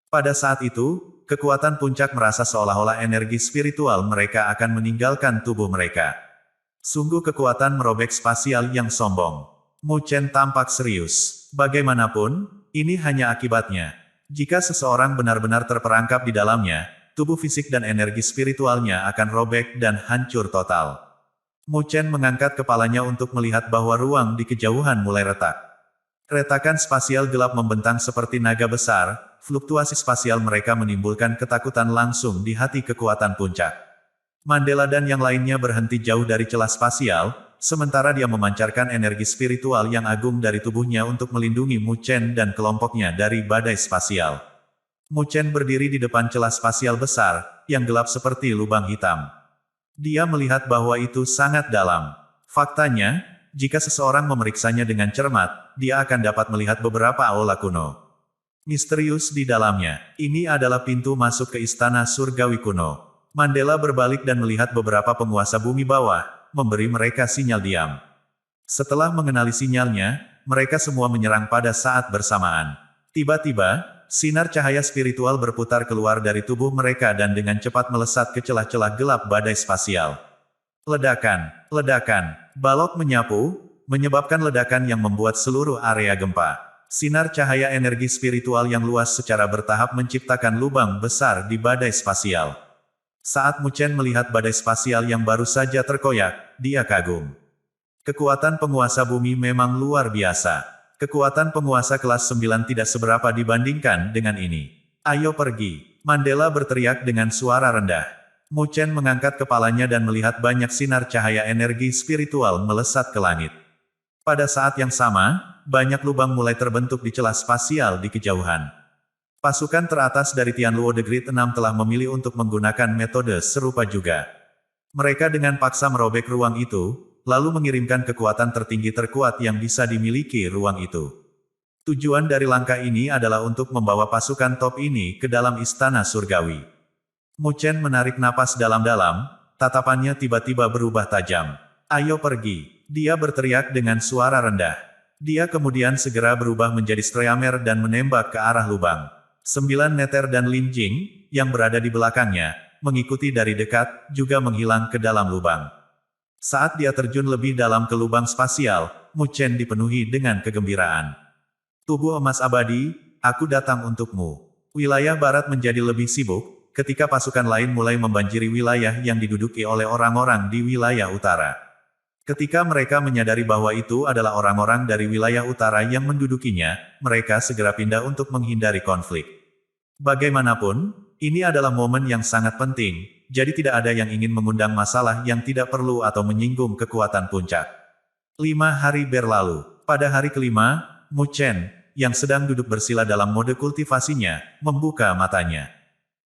Pada saat itu, kekuatan puncak merasa seolah-olah energi spiritual mereka akan meninggalkan tubuh mereka. Sungguh kekuatan merobek spasial yang sombong. Mu Chen tampak serius. Bagaimanapun, ini hanya akibatnya. Jika seseorang benar-benar terperangkap di dalamnya, tubuh fisik dan energi spiritualnya akan robek dan hancur total. Mu Chen mengangkat kepalanya untuk melihat bahwa ruang di kejauhan mulai retak. Retakan spasial gelap membentang seperti naga besar, fluktuasi spasial mereka menimbulkan ketakutan langsung di hati kekuatan puncak. Mandela dan yang lainnya berhenti jauh dari celah spasial, sementara dia memancarkan energi spiritual yang agung dari tubuhnya untuk melindungi Mu Chen dan kelompoknya dari badai spasial. Mu Chen berdiri di depan celah spasial besar, yang gelap seperti lubang hitam. Dia melihat bahwa itu sangat dalam. Faktanya, jika seseorang memeriksanya dengan cermat, dia akan dapat melihat beberapa aula kuno. Misterius di dalamnya. Ini adalah pintu masuk ke istana surgawi kuno. Mandela berbalik dan melihat beberapa penguasa bumi bawah, memberi mereka sinyal diam. Setelah mengenali sinyalnya, mereka semua menyerang pada saat bersamaan. Tiba-tiba, sinar cahaya spiritual berputar keluar dari tubuh mereka dan dengan cepat melesat ke celah-celah gelap badai spasial. Ledakan, ledakan, balok menyapu, menyebabkan ledakan yang membuat seluruh area gempa. Sinar cahaya energi spiritual yang luas secara bertahap menciptakan lubang besar di badai spasial. Saat Mu Chen melihat badai spasial yang baru saja terkoyak, dia kagum. Kekuatan penguasa bumi memang luar biasa. Kekuatan penguasa kelas 9 tidak seberapa dibandingkan dengan ini. Ayo pergi, Mandela berteriak dengan suara rendah. Mu Chen mengangkat kepalanya dan melihat banyak sinar cahaya energi spiritual melesat ke langit. Pada saat yang sama, banyak lubang mulai terbentuk di celah spasial di kejauhan. Pasukan teratas dari Tianluo The Great 6 telah memilih untuk menggunakan metode serupa juga. Mereka dengan paksa merobek ruang itu, lalu mengirimkan kekuatan tertinggi terkuat yang bisa dimiliki ruang itu. Tujuan dari langkah ini adalah untuk membawa pasukan top ini ke dalam istana surgawi. Mu Chen menarik napas dalam-dalam, tatapannya tiba-tiba berubah tajam. Ayo pergi, dia berteriak dengan suara rendah. Dia kemudian segera berubah menjadi streamer dan menembak ke arah lubang. 9 Nether dan Lin Jing, yang berada di belakangnya, mengikuti dari dekat, juga menghilang ke dalam lubang. Saat dia terjun lebih dalam ke lubang spasial, Mu Chen dipenuhi dengan kegembiraan. Tubuh emas abadi, aku datang untukmu. Wilayah barat menjadi lebih sibuk, ketika pasukan lain mulai membanjiri wilayah yang diduduki oleh orang-orang di wilayah utara. Ketika mereka menyadari bahwa itu adalah orang-orang dari wilayah utara yang mendudukinya, mereka segera pindah untuk menghindari konflik. Bagaimanapun, ini adalah momen yang sangat penting, jadi tidak ada yang ingin mengundang masalah yang tidak perlu atau menyinggung kekuatan puncak. 5 hari berlalu. Pada hari kelima, Mu Chen, yang sedang duduk bersila dalam mode kultivasinya, membuka matanya.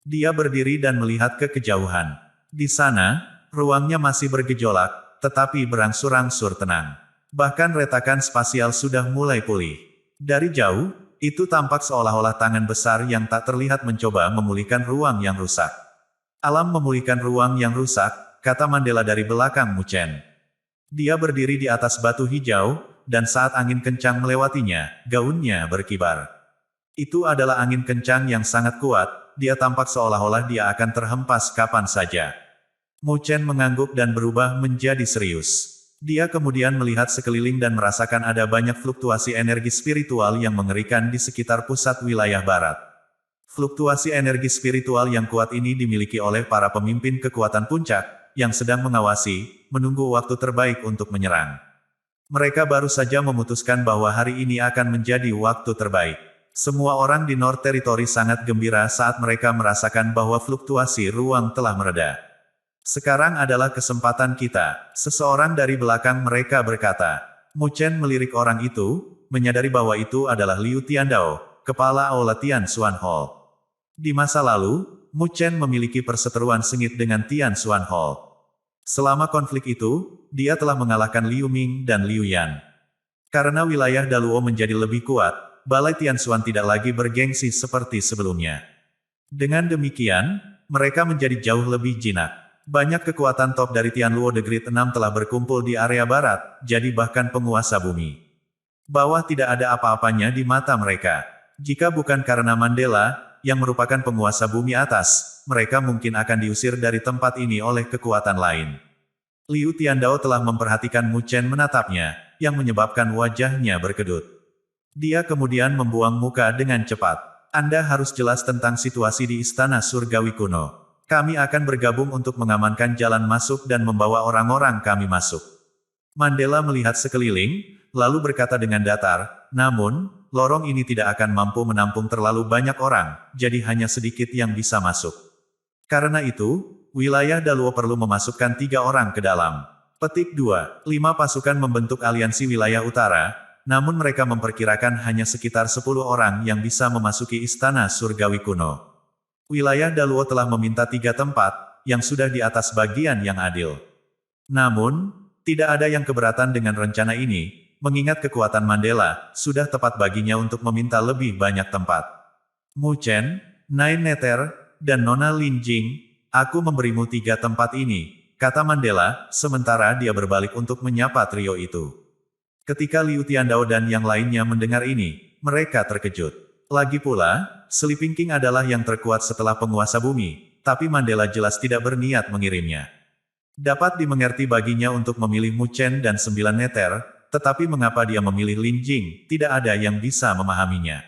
Dia berdiri dan melihat ke kejauhan. Di sana, ruangnya masih bergejolak, tetapi berangsur-angsur tenang. Bahkan retakan spasial sudah mulai pulih. Dari jauh, itu tampak seolah-olah tangan besar yang tak terlihat mencoba memulihkan ruang yang rusak. Alam memulihkan ruang yang rusak, kata Mandela dari belakang Mu Chen. Dia berdiri di atas batu hijau, dan saat angin kencang melewatinya, gaunnya berkibar. Itu adalah angin kencang yang sangat kuat, dia tampak seolah-olah dia akan terhempas kapan saja. Mu Chen mengangguk dan berubah menjadi serius. Dia kemudian melihat sekeliling dan merasakan ada banyak fluktuasi energi spiritual yang mengerikan di sekitar pusat wilayah barat. Fluktuasi energi spiritual yang kuat ini dimiliki oleh para pemimpin kekuatan puncak, yang sedang mengawasi, menunggu waktu terbaik untuk menyerang. Mereka baru saja memutuskan bahwa hari ini akan menjadi waktu terbaik. Semua orang di North Territory sangat gembira saat mereka merasakan bahwa fluktuasi ruang telah mereda. Sekarang adalah kesempatan kita, seseorang dari belakang mereka berkata. Mu Chen melirik orang itu, menyadari bahwa itu adalah Liu Tiandao, kepala Aula Tian Xuan Hall. Di masa lalu, Mu Chen memiliki perseteruan sengit dengan Tian Xuan Hall. Selama konflik itu, dia telah mengalahkan Liu Ming dan Liu Yan. Karena wilayah Daluo menjadi lebih kuat, Balai Tian Xuan tidak lagi bergengsi seperti sebelumnya. Dengan demikian, mereka menjadi jauh lebih jinak. Banyak kekuatan top dari Tianluo The Great 6 telah berkumpul di area barat, jadi bahkan penguasa bumi bawah tidak ada apa-apanya di mata mereka. Jika bukan karena Mandela, yang merupakan penguasa bumi atas, mereka mungkin akan diusir dari tempat ini oleh kekuatan lain. Liu Tiandao telah memperhatikan Mu Chen menatapnya, yang menyebabkan wajahnya berkedut. Dia kemudian membuang muka dengan cepat. Anda harus jelas tentang situasi di Istana Surgawi Kuno. Kami akan bergabung untuk mengamankan jalan masuk dan membawa orang-orang kami masuk. Mandela melihat sekeliling, lalu berkata dengan datar, namun, lorong ini tidak akan mampu menampung terlalu banyak orang, jadi hanya sedikit yang bisa masuk. Karena itu, wilayah Daluo perlu memasukkan 3 orang ke dalam. Petik 2. 5 pasukan membentuk aliansi wilayah utara, namun mereka memperkirakan hanya sekitar 10 orang yang bisa memasuki Istana Surgawi Kuno. Wilayah Daluo telah meminta 3 tempat, yang sudah di atas bagian yang adil. Namun, tidak ada yang keberatan dengan rencana ini, mengingat kekuatan Mandela, sudah tepat baginya untuk meminta lebih banyak tempat. Mu Chen, Nine Nether, dan Nona Lin Jing, aku memberimu 3 tempat ini, kata Mandela, sementara dia berbalik untuk menyapa trio itu. Ketika Liu Tiandao dan yang lainnya mendengar ini, mereka terkejut. Lagi pula, Sleeping King adalah yang terkuat setelah penguasa bumi, tapi Mandela jelas tidak berniat mengirimnya. Dapat dimengerti baginya untuk memilih Mu Chen dan 9 Nether, tetapi mengapa dia memilih Lin Jing, tidak ada yang bisa memahaminya.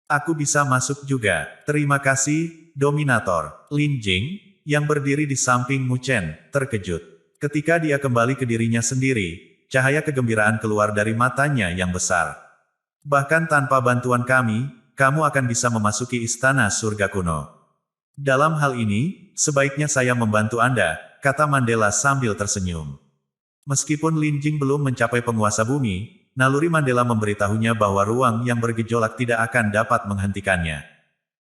Aku bisa masuk juga, terima kasih, Dominator. Lin Jing, yang berdiri di samping Mu Chen, terkejut. Ketika dia kembali ke dirinya sendiri, cahaya kegembiraan keluar dari matanya yang besar. Bahkan tanpa bantuan kami, kamu akan bisa memasuki Istana Surga Kuno. Dalam hal ini, sebaiknya saya membantu Anda, kata Mandela sambil tersenyum. Meskipun Lin Jing belum mencapai penguasa bumi, naluri Mandela memberitahunya bahwa ruang yang bergejolak tidak akan dapat menghentikannya.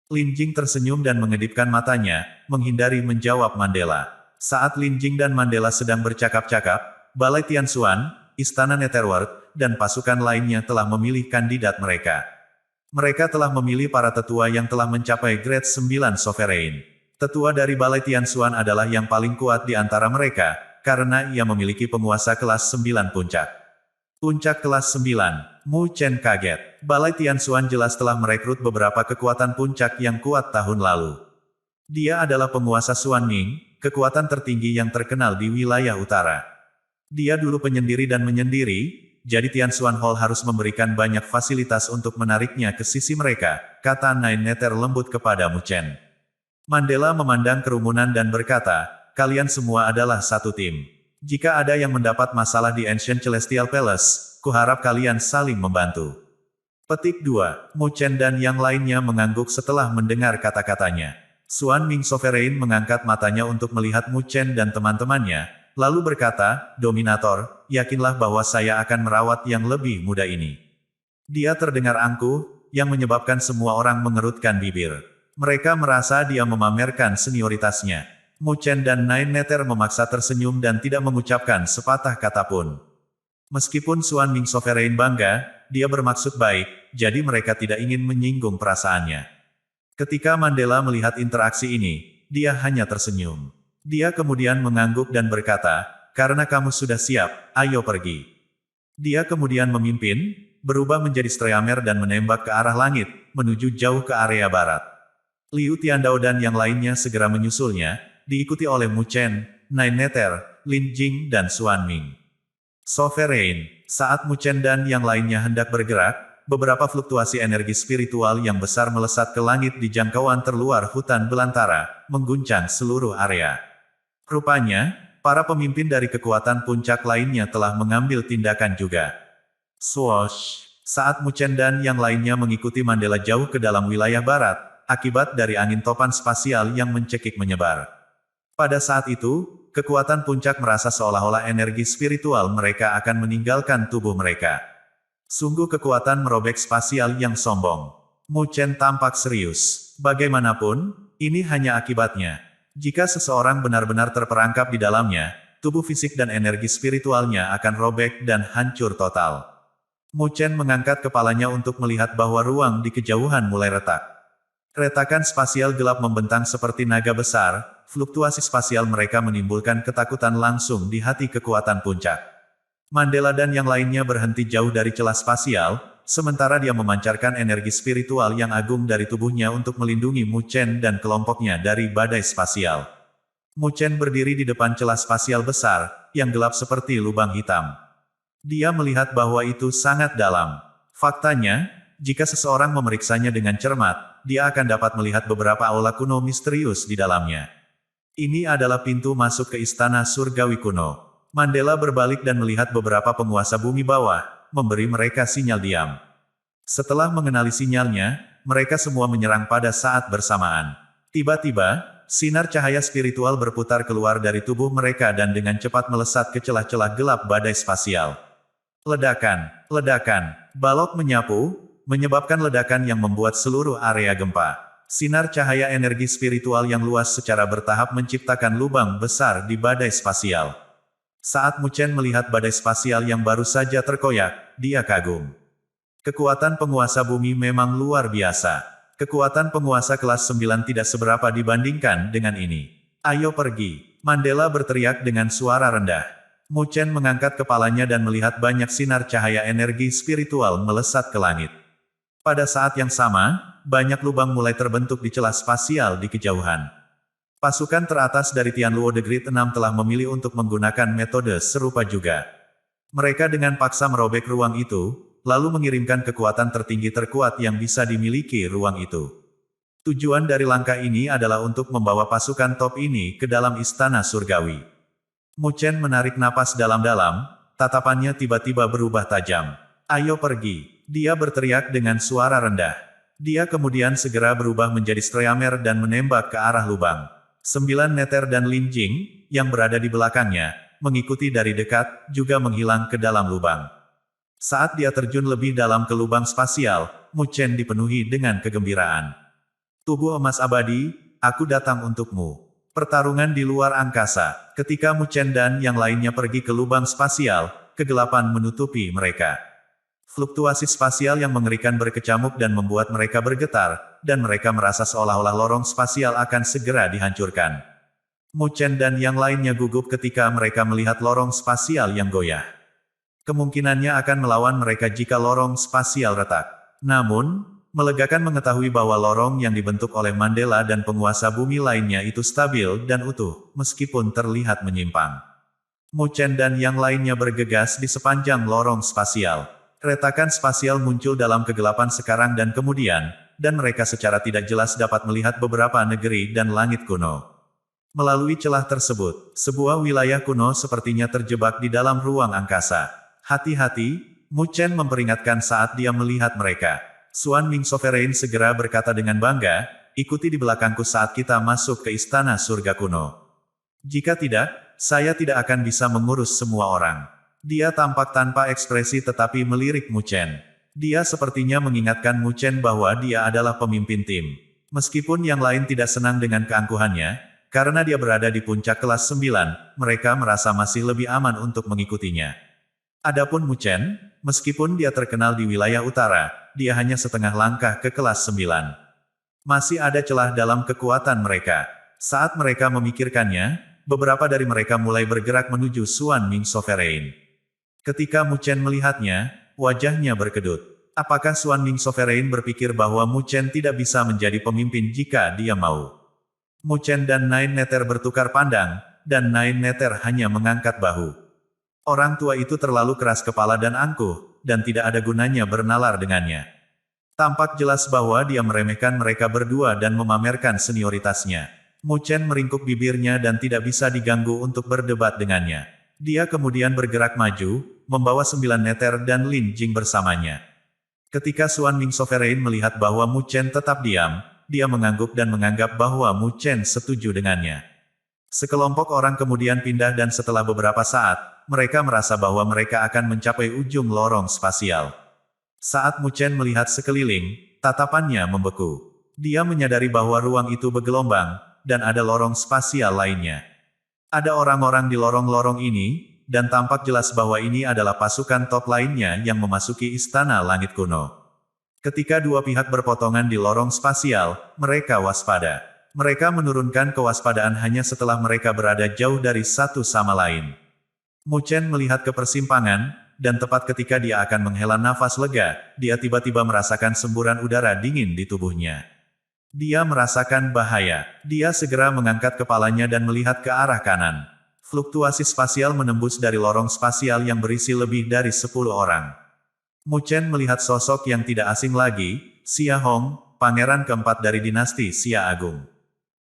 Lin Jing tersenyum dan mengedipkan matanya, menghindari menjawab Mandela. Saat Lin Jing dan Mandela sedang bercakap-cakap, Balai Tian Xuan, Istana Netherworld, dan pasukan lainnya telah memilih kandidat mereka. Mereka telah memilih para tetua yang telah mencapai grade 9 Sovereign. Tetua dari Balai Tian Xuan adalah yang paling kuat di antara mereka, karena ia memiliki penguasa kelas 9 puncak. Puncak kelas 9, Mu Chen kaget. Balai Tian Xuan jelas telah merekrut beberapa kekuatan puncak yang kuat tahun lalu. Dia adalah penguasa Xuanming, kekuatan tertinggi yang terkenal di wilayah utara. Dia dulu penyendiri dan menyendiri, jadi Tian Xuan Hall harus memberikan banyak fasilitas untuk menariknya ke sisi mereka, kata Nine Nether lembut kepada Mu Chen. Mandela memandang kerumunan dan berkata, kalian semua adalah satu tim. Jika ada yang mendapat masalah di Ancient Celestial Palace, kuharap kalian saling membantu. Petik 2. Mu Chen dan yang lainnya mengangguk setelah mendengar kata-katanya. Xuanming Sovereign mengangkat matanya untuk melihat Mu Chen dan teman-temannya, lalu berkata, Dominator, yakinlah bahwa saya akan merawat yang lebih muda ini. Dia terdengar angkuh, yang menyebabkan semua orang mengerutkan bibir. Mereka merasa dia memamerkan senioritasnya. Mu Chen dan Nine Nether memaksa tersenyum dan tidak mengucapkan sepatah kata pun. Meskipun Xuanming Sovereign bangga, dia bermaksud baik, jadi mereka tidak ingin menyinggung perasaannya. Ketika Mandela melihat interaksi ini, dia hanya tersenyum. Dia kemudian mengangguk dan berkata, karena kamu sudah siap, ayo pergi. Dia kemudian memimpin, berubah menjadi Streamer dan menembak ke arah langit, menuju jauh ke area barat. Liu Tiandao dan yang lainnya segera menyusulnya, diikuti oleh Mu Chen, Nine Nether, Lin Jing dan Xuanming Sovereign. Saat Mu Chen dan yang lainnya hendak bergerak, beberapa fluktuasi energi spiritual yang besar melesat ke langit di jangkauan terluar hutan belantara, mengguncang seluruh area. Rupanya, para pemimpin dari kekuatan puncak lainnya telah mengambil tindakan juga. Swoosh! Saat Mu Chen dan yang lainnya mengikuti Mandela jauh ke dalam wilayah barat, akibat dari angin topan spasial yang mencekik menyebar. Pada saat itu, kekuatan puncak merasa seolah-olah energi spiritual mereka akan meninggalkan tubuh mereka. Sungguh kekuatan merobek spasial yang sombong. Mu Chen tampak serius. Bagaimanapun, ini hanya akibatnya. Jika seseorang benar-benar terperangkap di dalamnya, tubuh fisik dan energi spiritualnya akan robek dan hancur total. Mu Chen mengangkat kepalanya untuk melihat bahwa ruang di kejauhan mulai retak. Retakan spasial gelap membentang seperti naga besar, fluktuasi spasial mereka menimbulkan ketakutan langsung di hati kekuatan puncak. Mandela dan yang lainnya berhenti jauh dari celah spasial, sementara dia memancarkan energi spiritual yang agung dari tubuhnya untuk melindungi Mu Chen dan kelompoknya dari badai spasial. Mu Chen berdiri di depan celah spasial besar, yang gelap seperti lubang hitam. Dia melihat bahwa itu sangat dalam. Faktanya, jika seseorang memeriksanya dengan cermat, dia akan dapat melihat beberapa aula kuno misterius di dalamnya. Ini adalah pintu masuk ke istana surgawi kuno. Mandela berbalik dan melihat beberapa penguasa bumi bawah, memberi mereka sinyal diam. Setelah mengenali sinyalnya, mereka semua menyerang pada saat bersamaan. Tiba-tiba, sinar cahaya spiritual berputar keluar dari tubuh mereka dan dengan cepat melesat ke celah-celah gelap badai spasial. Ledakan, ledakan, balok menyapu, menyebabkan ledakan yang membuat seluruh area gempa. Sinar cahaya energi spiritual yang luas secara bertahap menciptakan lubang besar di badai spasial. Saat Mu Chen melihat badai spasial yang baru saja terkoyak, dia kagum. Kekuatan penguasa bumi memang luar biasa. Kekuatan penguasa kelas 9 tidak seberapa dibandingkan dengan ini. Ayo pergi. Mandela berteriak dengan suara rendah. Mu Chen mengangkat kepalanya dan melihat banyak sinar cahaya energi spiritual melesat ke langit. Pada saat yang sama, banyak lubang mulai terbentuk di celah spasial di kejauhan. Pasukan teratas dari Tianluo The Great 6 telah memilih untuk menggunakan metode serupa juga. Mereka dengan paksa merobek ruang itu, lalu mengirimkan kekuatan tertinggi terkuat yang bisa dimiliki ruang itu. Tujuan dari langkah ini adalah untuk membawa pasukan top ini ke dalam istana surgawi. Mu Chen menarik napas dalam-dalam, tatapannya tiba-tiba berubah tajam. Ayo pergi, dia berteriak dengan suara rendah. Dia kemudian segera berubah menjadi Streamer dan menembak ke arah lubang. 9 Nether dan Lin Jing, yang berada di belakangnya, mengikuti dari dekat, juga menghilang ke dalam lubang. Saat dia terjun lebih dalam ke lubang spasial, Mu Chen dipenuhi dengan kegembiraan. Tubuh emas abadi, aku datang untukmu. Pertarungan di luar angkasa. Ketika Mu Chen dan yang lainnya pergi ke lubang spasial, kegelapan menutupi mereka. Fluktuasi spasial yang mengerikan berkecamuk dan membuat mereka bergetar, dan mereka merasa seolah-olah lorong spasial akan segera dihancurkan. Mu Chen dan yang lainnya gugup ketika mereka melihat lorong spasial yang goyah. Kemungkinannya akan melawan mereka jika lorong spasial retak. Namun, Melegakan mengetahui bahwa lorong yang dibentuk oleh Mandela dan penguasa bumi lainnya itu stabil dan utuh, meskipun terlihat menyimpang. Mu Chen dan yang lainnya bergegas di sepanjang lorong spasial. Retakan spasial muncul dalam kegelapan sekarang dan kemudian, dan mereka secara tidak jelas dapat melihat beberapa negeri dan langit kuno. Melalui celah tersebut, sebuah wilayah kuno sepertinya terjebak di dalam ruang angkasa. Hati-hati, Mu Chen memperingatkan saat dia melihat mereka. Xuan Ming Sovereign segera berkata dengan bangga, ikuti di belakangku saat kita masuk ke istana surga kuno. Jika tidak, saya tidak akan bisa mengurus semua orang. Dia tampak tanpa ekspresi tetapi melirik Mu Chen. Dia sepertinya mengingatkan Mu Chen bahwa dia adalah pemimpin tim. Meskipun yang lain tidak senang dengan keangkuhannya, karena dia berada di puncak kelas 9, mereka merasa masih lebih aman untuk mengikutinya. Adapun Mu Chen, meskipun dia terkenal di wilayah utara, dia hanya setengah langkah ke kelas 9. Masih ada celah dalam kekuatan mereka. Saat mereka memikirkannya, beberapa dari mereka mulai bergerak menuju Xuan Ming Sovereign. Ketika Mu Chen melihatnya, wajahnya berkedut. Apakah Xuan Ming Sovereign berpikir bahwa Mu Chen tidak bisa menjadi pemimpin jika dia mau? Mu Chen dan Nine Nether bertukar pandang, dan Nine Nether hanya mengangkat bahu. Orang tua itu terlalu keras kepala dan angkuh, dan tidak ada gunanya bernalar dengannya. Tampak jelas bahwa dia meremehkan mereka berdua dan memamerkan senioritasnya. Mu Chen meringkuk bibirnya dan tidak bisa diganggu untuk berdebat dengannya. Dia kemudian bergerak maju, membawa 9 Nether dan Lin Jing bersamanya. Ketika Xuan Ming Sovereign melihat bahwa Mu Chen tetap diam, dia mengangguk dan menganggap bahwa Mu Chen setuju dengannya. Sekelompok orang kemudian pindah dan setelah beberapa saat, mereka merasa bahwa mereka akan mencapai ujung lorong spasial. Saat Mu Chen melihat sekeliling, tatapannya membeku. Dia menyadari bahwa ruang itu bergelombang, dan ada lorong spasial lainnya. Ada orang-orang di lorong-lorong ini, dan tampak jelas bahwa ini adalah pasukan top lainnya yang memasuki istana langit kuno. Ketika dua pihak berpotongan di lorong spasial, mereka waspada. Mereka menurunkan kewaspadaan hanya setelah mereka berada jauh dari satu sama lain. Mu Chen melihat ke persimpangan, dan tepat ketika dia akan menghela nafas lega, dia tiba-tiba merasakan semburan udara dingin di tubuhnya. Dia merasakan bahaya. Dia segera mengangkat kepalanya dan melihat ke arah kanan. Fluktuasi spasial menembus dari lorong spasial yang berisi lebih dari 10 orang. Mu Chen melihat sosok yang tidak asing lagi, Xia Hong, pangeran keempat dari dinasti Xia Agung.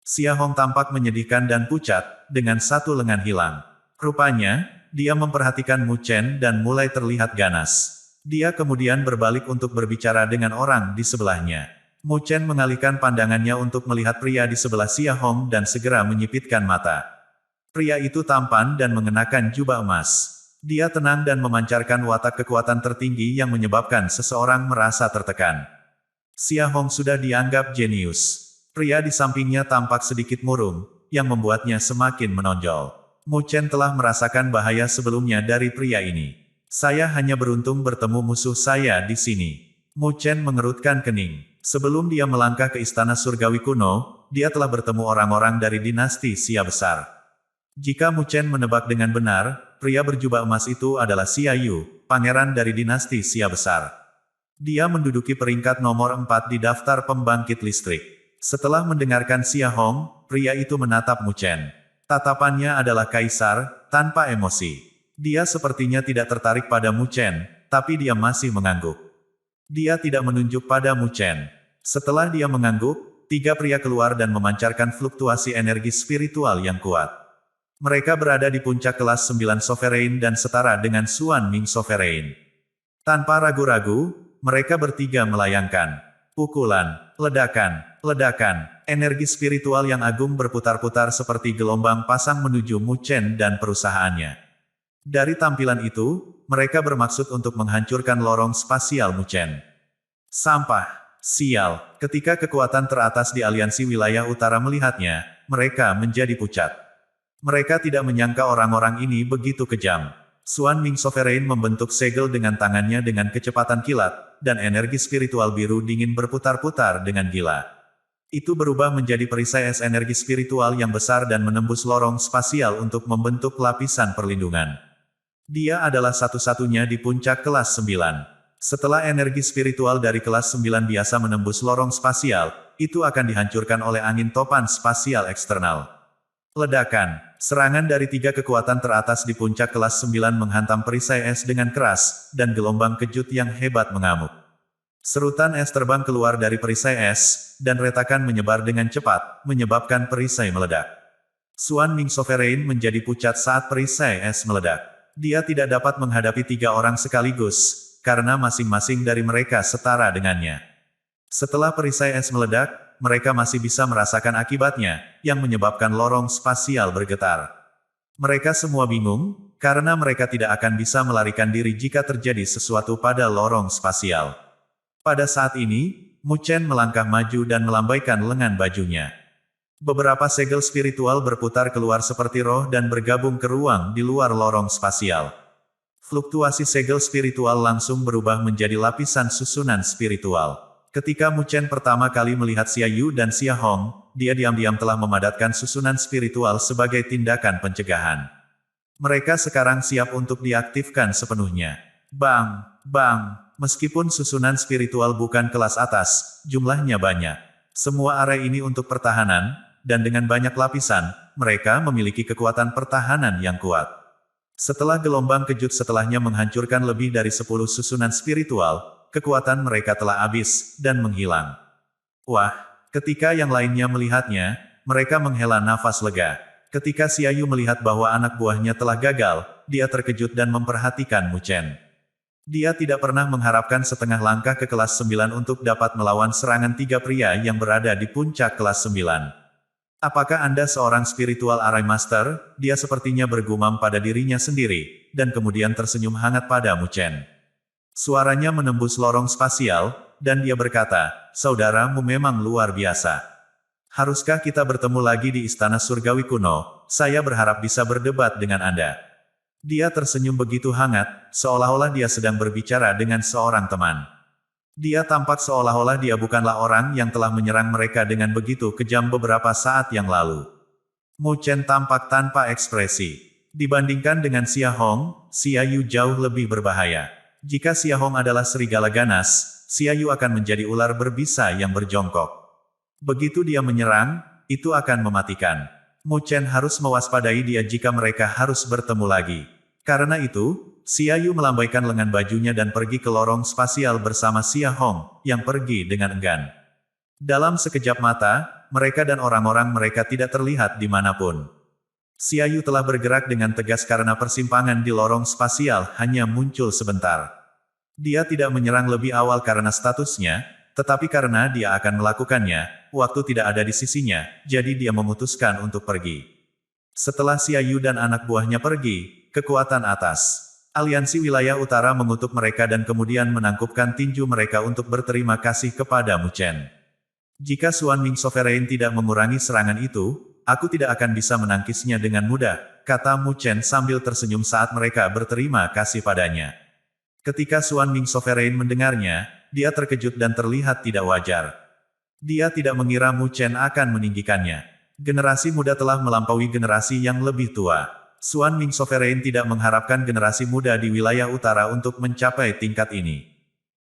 Xia Hong tampak menyedihkan dan pucat, dengan satu lengan hilang. Rupanya, dia memperhatikan Mu Chen dan mulai terlihat ganas. Dia kemudian berbalik untuk berbicara dengan orang di sebelahnya. Mu Chen mengalihkan pandangannya untuk melihat pria di sebelah Xia Hong dan segera menyipitkan mata. Pria itu tampan dan mengenakan jubah emas. Dia tenang dan memancarkan watak kekuatan tertinggi yang menyebabkan seseorang merasa tertekan. Xia Hong sudah dianggap jenius. Pria di sampingnya tampak sedikit murung, yang membuatnya semakin menonjol. Mu Chen telah merasakan bahaya sebelumnya dari pria ini. Saya hanya beruntung bertemu musuh saya di sini. Mu Chen mengerutkan kening. Sebelum dia melangkah ke istana surgawi kuno, dia telah bertemu orang-orang dari dinasti Xia besar. Jika Mu Chen menebak dengan benar, pria berjubah emas itu adalah Xia Yu, pangeran dari dinasti Xia besar. Dia menduduki peringkat nomor 4 di daftar pembangkit listrik. Setelah mendengarkan Xia Hong, pria itu menatap Mu Chen. Tatapannya adalah kaisar, tanpa emosi. Dia sepertinya tidak tertarik pada Mu Chen, tapi dia masih mengangguk. Dia tidak menunjuk pada Mu Chen. Setelah dia mengangguk, 3 pria keluar dan memancarkan fluktuasi energi spiritual yang kuat. Mereka berada di puncak kelas 9 Sovereign dan setara dengan Xuan Ming Sovereign. Tanpa ragu-ragu, mereka bertiga melayangkan pukulan, ledakan, ledakan. Energi spiritual yang agung berputar-putar seperti gelombang pasang menuju Mu Chen dan perusahaannya. Dari tampilan itu, mereka bermaksud untuk menghancurkan lorong spasial Mu Chen. Sampah, sial, ketika kekuatan teratas di aliansi wilayah utara melihatnya, mereka menjadi pucat. Mereka tidak menyangka orang-orang ini begitu kejam. Xuan Ming Sovereign membentuk segel dengan tangannya dengan kecepatan kilat, dan energi spiritual biru dingin berputar-putar dengan gila. Itu berubah menjadi perisai es energi spiritual yang besar dan menembus lorong spasial untuk membentuk lapisan perlindungan. Dia adalah satu-satunya di puncak kelas 9. Setelah energi spiritual dari kelas 9 biasa menembus lorong spasial, itu akan dihancurkan oleh angin topan spasial eksternal. Ledakan, serangan dari 3 kekuatan teratas di puncak kelas 9 menghantam perisai es dengan keras, dan gelombang kejut yang hebat mengamuk. Serutan es terbang keluar dari perisai es, dan retakan menyebar dengan cepat, menyebabkan perisai meledak. Xuan Ming Sovereign menjadi pucat saat perisai es meledak. Dia tidak dapat menghadapi 3 orang sekaligus, karena masing-masing dari mereka setara dengannya. Setelah perisai es meledak, mereka masih bisa merasakan akibatnya, yang menyebabkan lorong spasial bergetar. Mereka semua bingung, karena mereka tidak akan bisa melarikan diri jika terjadi sesuatu pada lorong spasial. Pada saat ini, Mu Chen melangkah maju dan melambaikan lengan bajunya. Beberapa segel spiritual berputar keluar seperti roh dan bergabung ke ruang di luar lorong spasial. Fluktuasi segel spiritual langsung berubah menjadi lapisan susunan spiritual. Ketika Mu Chen pertama kali melihat Xia Yu dan Xia Hong, dia diam-diam telah memadatkan susunan spiritual sebagai tindakan pencegahan. Mereka sekarang siap untuk diaktifkan sepenuhnya. Bang! Bang! Meskipun susunan spiritual bukan kelas atas, jumlahnya banyak. Semua area ini untuk pertahanan, dan dengan banyak lapisan, mereka memiliki kekuatan pertahanan yang kuat. Setelah gelombang kejut setelahnya menghancurkan lebih dari 10 susunan spiritual, kekuatan mereka telah habis, dan menghilang. Wah, ketika yang lainnya melihatnya, mereka menghela nafas lega. Ketika Xia Yu melihat bahwa anak buahnya telah gagal, dia terkejut dan memperhatikan Mu Chen. Dia tidak pernah mengharapkan setengah langkah ke kelas 9 untuk dapat melawan serangan 3 pria yang berada di puncak kelas 9. Apakah Anda seorang spiritual Array Master? Dia sepertinya bergumam pada dirinya sendiri, dan kemudian tersenyum hangat pada Mu Chen. Suaranya menembus lorong spasial, dan dia berkata, "Saudaramu memang luar biasa. Haruskah kita bertemu lagi di Istana Surgawi kuno? Saya berharap bisa berdebat dengan Anda." Dia tersenyum begitu hangat, seolah-olah dia sedang berbicara dengan seorang teman. Dia tampak seolah-olah dia bukanlah orang yang telah menyerang mereka dengan begitu kejam beberapa saat yang lalu. Mu Chen tampak tanpa ekspresi. Dibandingkan dengan Xia Hong, Xia Yu jauh lebih berbahaya. Jika Xia Hong adalah serigala ganas, Xia Yu akan menjadi ular berbisa yang berjongkok. Begitu dia menyerang, itu akan mematikan. Mu Chen harus mewaspadai dia jika mereka harus bertemu lagi. Karena itu, Xia Yu melambaikan lengan bajunya dan pergi ke lorong spasial bersama Xia Hong, yang pergi dengan enggan. Dalam sekejap mata, mereka dan orang-orang mereka tidak terlihat dimanapun. Xia Yu telah bergerak dengan tegas karena persimpangan di lorong spasial hanya muncul sebentar. Dia tidak menyerang lebih awal karena statusnya, tetapi karena dia akan melakukannya, waktu tidak ada di sisinya, jadi dia memutuskan untuk pergi. Setelah Xia Yu dan anak buahnya pergi, kekuatan atas. Aliansi Wilayah Utara mengutuk mereka dan kemudian menangkupkan tinju mereka untuk berterima kasih kepada Mu Chen. Jika Xuan Ming Sovereign tidak mengurangi serangan itu, aku tidak akan bisa menangkisnya dengan mudah, kata Mu Chen sambil tersenyum saat mereka berterima kasih padanya. Ketika Xuan Ming Sovereign mendengarnya, dia terkejut dan terlihat tidak wajar. Dia tidak mengira Mu Chen akan meninggikannya. Generasi muda telah melampaui generasi yang lebih tua. Xuan Ming Sovereign tidak mengharapkan generasi muda di wilayah utara untuk mencapai tingkat ini.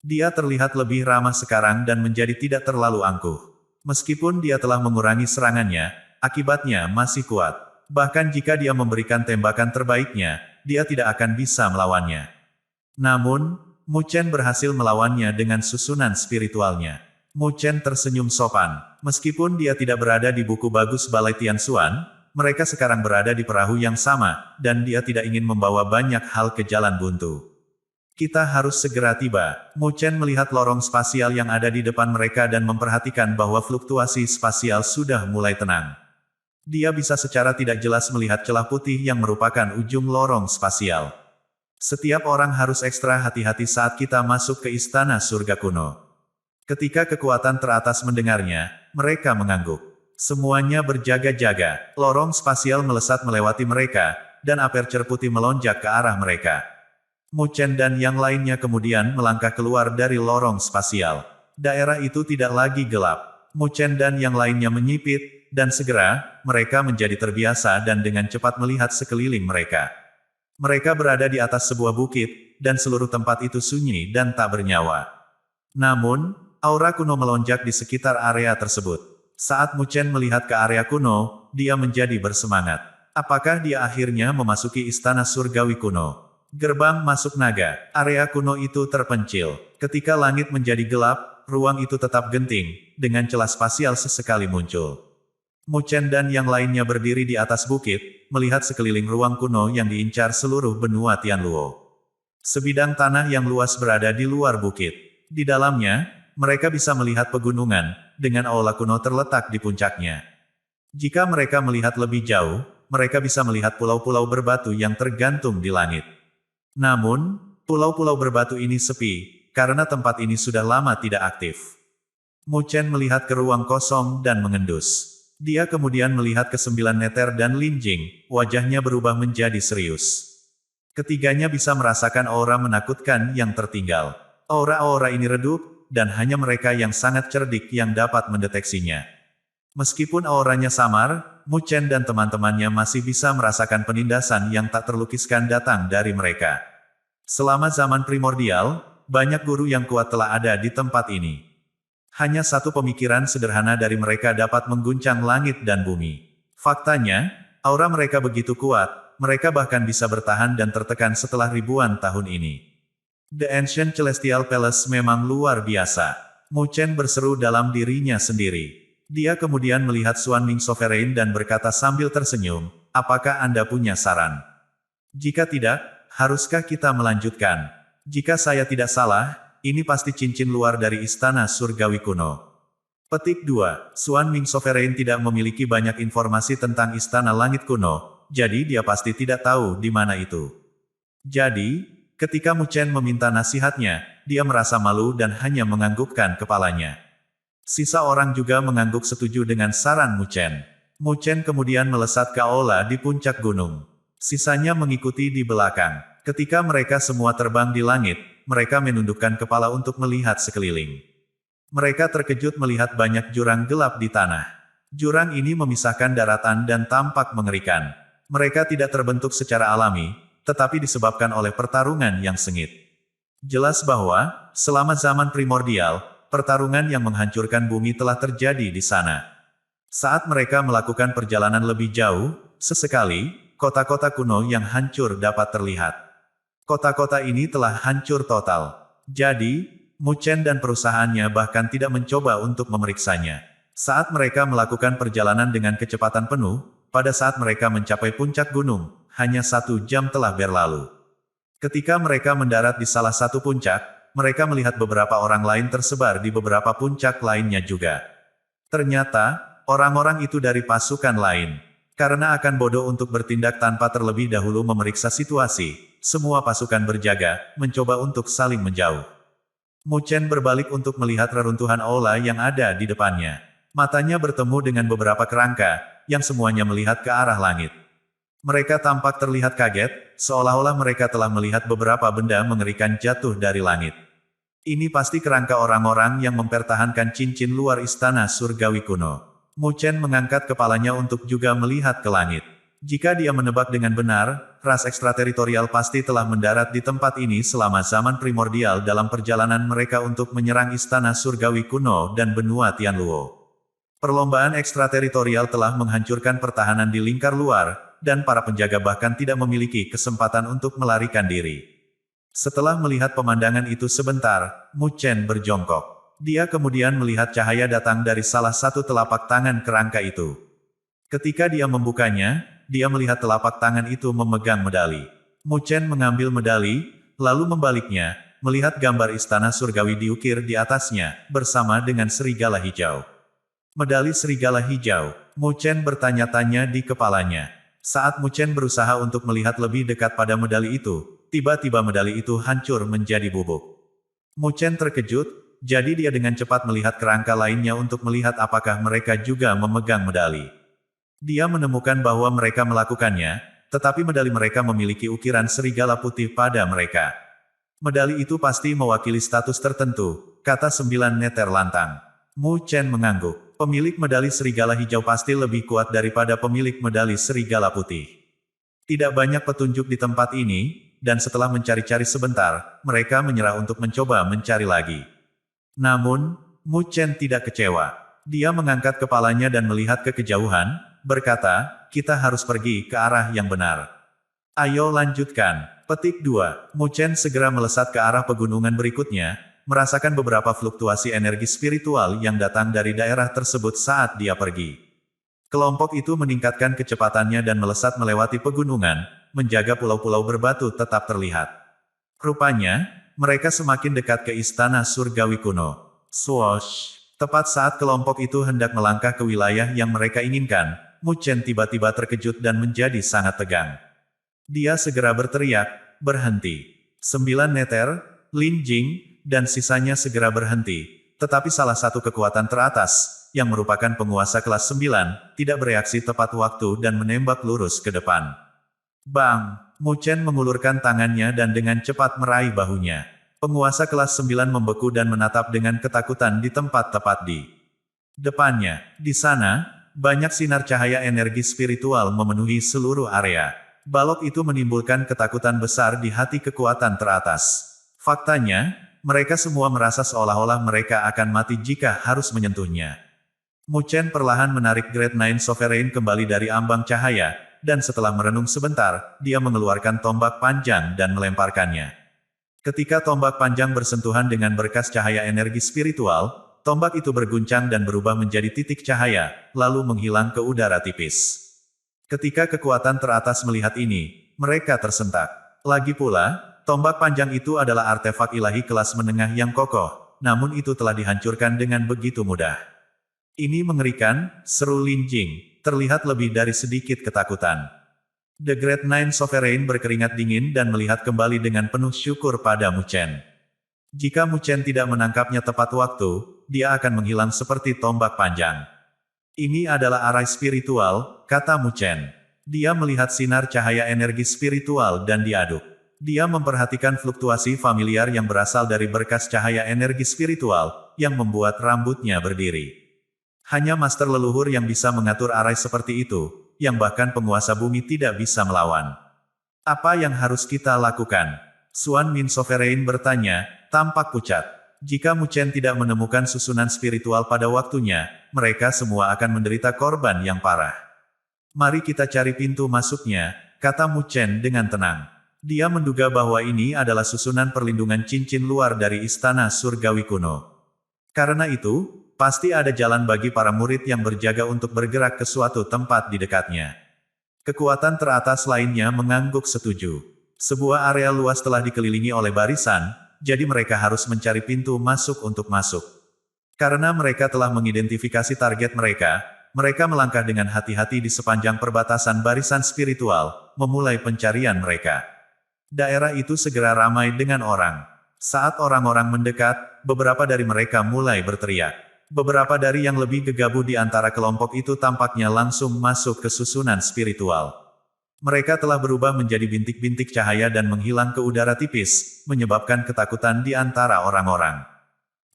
Dia terlihat lebih ramah sekarang dan menjadi tidak terlalu angkuh. Meskipun dia telah mengurangi serangannya, akibatnya masih kuat. Bahkan jika dia memberikan tembakan terbaiknya, dia tidak akan bisa melawannya. Namun, Mu Chen berhasil melawannya dengan susunan spiritualnya. Mu Chen tersenyum sopan. Meskipun dia tidak berada di buku bagus Balai Tianxuan, mereka sekarang berada di perahu yang sama, dan dia tidak ingin membawa banyak hal ke jalan buntu. Kita harus segera tiba. Mu Chen melihat lorong spasial yang ada di depan mereka dan memperhatikan bahwa fluktuasi spasial sudah mulai tenang. Dia bisa secara tidak jelas melihat celah putih yang merupakan ujung lorong spasial. Setiap orang harus ekstra hati-hati saat kita masuk ke Istana Surga Kuno. Ketika kekuatan teratas mendengarnya, mereka mengangguk. Semuanya berjaga-jaga, lorong spasial melesat melewati mereka, dan aperture putih melonjak ke arah mereka. Mu Chen dan yang lainnya kemudian melangkah keluar dari lorong spasial. Daerah itu tidak lagi gelap. Mu Chen dan yang lainnya menyipit, dan segera, mereka menjadi terbiasa dan dengan cepat melihat sekeliling mereka. Mereka berada di atas sebuah bukit, dan seluruh tempat itu sunyi dan tak bernyawa. Namun, aura kuno melonjak di sekitar area tersebut. Saat Mu Chen melihat ke area kuno, dia menjadi bersemangat. Apakah dia akhirnya memasuki istana surgawi kuno? Gerbang masuk naga. Area kuno itu terpencil. Ketika langit menjadi gelap, ruang itu tetap genting, dengan celah spasial sesekali muncul. Mu Chen dan yang lainnya berdiri di atas bukit, melihat sekeliling ruang kuno yang diincar seluruh benua Tianluo. Sebidang tanah yang luas berada di luar bukit. Di dalamnya, mereka bisa melihat pegunungan, dengan aula kuno terletak di puncaknya. Jika mereka melihat lebih jauh, mereka bisa melihat pulau-pulau berbatu yang tergantung di langit. Namun, pulau-pulau berbatu ini sepi, karena tempat ini sudah lama tidak aktif. Mu Chen melihat ke ruang kosong dan mengendus. Dia kemudian melihat ke 9 neter dan Lin Jing, wajahnya berubah menjadi serius. Ketiganya bisa merasakan aura menakutkan yang tertinggal. Aura-aura ini redup, dan hanya mereka yang sangat cerdik yang dapat mendeteksinya. Meskipun auranya samar, Mu Chen dan teman-temannya masih bisa merasakan penindasan yang tak terlukiskan datang dari mereka. Selama zaman primordial, banyak guru yang kuat telah ada di tempat ini. Hanya satu pemikiran sederhana dari mereka dapat mengguncang langit dan bumi. Faktanya, aura mereka begitu kuat, mereka bahkan bisa bertahan dan tertekan setelah ribuan tahun ini. The Ancient Celestial Palace memang luar biasa. Mu Chen berseru dalam dirinya sendiri. Dia kemudian melihat Xuan Ming Sovereign dan berkata sambil tersenyum, apakah Anda punya saran? Jika tidak, haruskah kita melanjutkan? Jika saya tidak salah, ini pasti cincin luar dari istana surgawi kuno. Petik 2. Xuan Ming Sovereign tidak memiliki banyak informasi tentang istana langit kuno, jadi dia pasti tidak tahu di mana itu. Jadi, ketika Mu Chen meminta nasihatnya, dia merasa malu dan hanya menganggukkan kepalanya. Sisa orang juga mengangguk setuju dengan saran Mu Chen. Mu Chen kemudian melesat ke aula di puncak gunung. Sisanya mengikuti di belakang. Ketika mereka semua terbang di langit, mereka menundukkan kepala untuk melihat sekeliling. Mereka terkejut melihat banyak jurang gelap di tanah. Jurang ini memisahkan daratan dan tampak mengerikan. Mereka tidak terbentuk secara alami, tetapi disebabkan oleh pertarungan yang sengit. Jelas bahwa, selama zaman primordial, pertarungan yang menghancurkan bumi telah terjadi di sana. Saat mereka melakukan perjalanan lebih jauh, sesekali, kota-kota kuno yang hancur dapat terlihat. Kota-kota ini telah hancur total. Jadi, Mu Chen dan perusahaannya bahkan tidak mencoba untuk memeriksanya. Saat mereka melakukan perjalanan dengan kecepatan penuh, pada saat mereka mencapai puncak gunung, hanya 1 jam telah berlalu. Ketika mereka mendarat di salah satu puncak, mereka melihat beberapa orang lain tersebar di beberapa puncak lainnya juga. Ternyata, orang-orang itu dari pasukan lain. Karena akan bodoh untuk bertindak tanpa terlebih dahulu memeriksa situasi, semua pasukan berjaga, mencoba untuk saling menjauh. Mu Chen berbalik untuk melihat reruntuhan aula yang ada di depannya. Matanya bertemu dengan beberapa kerangka, yang semuanya melihat ke arah langit. Mereka tampak terlihat kaget, seolah-olah mereka telah melihat beberapa benda mengerikan jatuh dari langit. Ini pasti kerangka orang-orang yang mempertahankan cincin luar istana surgawi kuno. Mu Chen mengangkat kepalanya untuk juga melihat ke langit. Jika dia menebak dengan benar, ras ekstrateritorial pasti telah mendarat di tempat ini selama zaman primordial dalam perjalanan mereka untuk menyerang istana surgawi kuno dan benua Tianluo. Perlombaan ekstrateritorial telah menghancurkan pertahanan di lingkar luar, dan para penjaga bahkan tidak memiliki kesempatan untuk melarikan diri. Setelah melihat pemandangan itu sebentar, Mu Chen berjongkok. Dia kemudian melihat cahaya datang dari salah satu telapak tangan kerangka itu. Ketika dia membukanya, dia melihat telapak tangan itu memegang medali. Mu Chen mengambil medali, lalu membaliknya, melihat gambar istana surgawi diukir di atasnya, bersama dengan serigala hijau. Medali serigala hijau. Mu Chen bertanya-tanya di kepalanya. Saat Mu Chen berusaha untuk melihat lebih dekat pada medali itu, tiba-tiba medali itu hancur menjadi bubuk. Mu Chen terkejut, jadi dia dengan cepat melihat kerangka lainnya untuk melihat apakah mereka juga memegang medali. Dia menemukan bahwa mereka melakukannya, tetapi medali mereka memiliki ukiran serigala putih pada mereka. Medali itu pasti mewakili status tertentu, kata 9 neter lantang. Mu Chen mengangguk. Pemilik medali serigala hijau pasti lebih kuat daripada pemilik medali serigala putih. Tidak banyak petunjuk di tempat ini, dan setelah mencari-cari sebentar, mereka menyerah untuk mencoba mencari lagi. Namun, Mu Chen tidak kecewa. Dia mengangkat kepalanya dan melihat ke kejauhan, berkata, kita harus pergi ke arah yang benar. Ayo lanjutkan. Petik 2. Mu Chen segera melesat ke arah pegunungan berikutnya, merasakan beberapa fluktuasi energi spiritual yang datang dari daerah tersebut saat dia pergi. Kelompok itu meningkatkan kecepatannya dan melesat melewati pegunungan, menjaga pulau-pulau berbatu tetap terlihat. Rupanya, mereka semakin dekat ke istana surgawi kuno. Swoosh! Tepat saat kelompok itu hendak melangkah ke wilayah yang mereka inginkan, Mu Chen tiba-tiba terkejut dan menjadi sangat tegang. Dia segera berteriak, berhenti. 9 neter, Lin Jing, dan sisanya segera berhenti, tetapi salah satu kekuatan teratas, yang merupakan penguasa kelas 9, tidak bereaksi tepat waktu dan menembak lurus ke depan. Bang! Mu Chen mengulurkan tangannya dan dengan cepat meraih bahunya. Penguasa kelas 9 membeku dan menatap dengan ketakutan di tempat tepat di depannya. Di sana, banyak sinar cahaya energi spiritual memenuhi seluruh area. Balok itu menimbulkan ketakutan besar di hati kekuatan teratas. Faktanya, mereka semua merasa seolah-olah mereka akan mati jika harus menyentuhnya. Mu Chen perlahan menarik Great Nine Sovereign kembali dari ambang cahaya, dan setelah merenung sebentar, dia mengeluarkan tombak panjang dan melemparkannya. Ketika tombak panjang bersentuhan dengan berkas cahaya energi spiritual, tombak itu berguncang dan berubah menjadi titik cahaya, lalu menghilang ke udara tipis. Ketika kekuatan teratas melihat ini, mereka tersentak. Lagi pula, tombak panjang itu adalah artefak ilahi kelas menengah yang kokoh, namun itu telah dihancurkan dengan begitu mudah. Ini mengerikan, seru Lin Jing, terlihat lebih dari sedikit ketakutan. The Great Nine Sovereign berkeringat dingin dan melihat kembali dengan penuh syukur pada Mu Chen. Jika Mu Chen tidak menangkapnya tepat waktu, dia akan menghilang seperti tombak panjang. Ini adalah arai spiritual, kata Mu Chen. Dia melihat sinar cahaya energi spiritual dan diaduk. Dia memperhatikan fluktuasi familiar yang berasal dari berkas cahaya energi spiritual, yang membuat rambutnya berdiri. Hanya master leluhur yang bisa mengatur arai seperti itu, yang bahkan penguasa bumi tidak bisa melawan. Apa yang harus kita lakukan? Xuan Min Sovereign bertanya, tampak pucat. Jika Mu Chen tidak menemukan susunan spiritual pada waktunya, mereka semua akan menderita korban yang parah. Mari kita cari pintu masuknya, kata Mu Chen dengan tenang. Dia menduga bahwa ini adalah susunan perlindungan cincin luar dari istana surgawi kuno. Karena itu, pasti ada jalan bagi para murid yang berjaga untuk bergerak ke suatu tempat di dekatnya. Kekuatan teratas lainnya mengangguk setuju. Sebuah area luas telah dikelilingi oleh barisan, jadi mereka harus mencari pintu masuk untuk masuk. Karena mereka telah mengidentifikasi target mereka, mereka melangkah dengan hati-hati di sepanjang perbatasan barisan spiritual, memulai pencarian mereka. Daerah itu segera ramai dengan orang. Saat orang-orang mendekat, beberapa dari mereka mulai berteriak. Beberapa dari yang lebih gegabah di antara kelompok itu tampaknya langsung masuk ke susunan spiritual. Mereka telah berubah menjadi bintik-bintik cahaya dan menghilang ke udara tipis, menyebabkan ketakutan di antara orang-orang.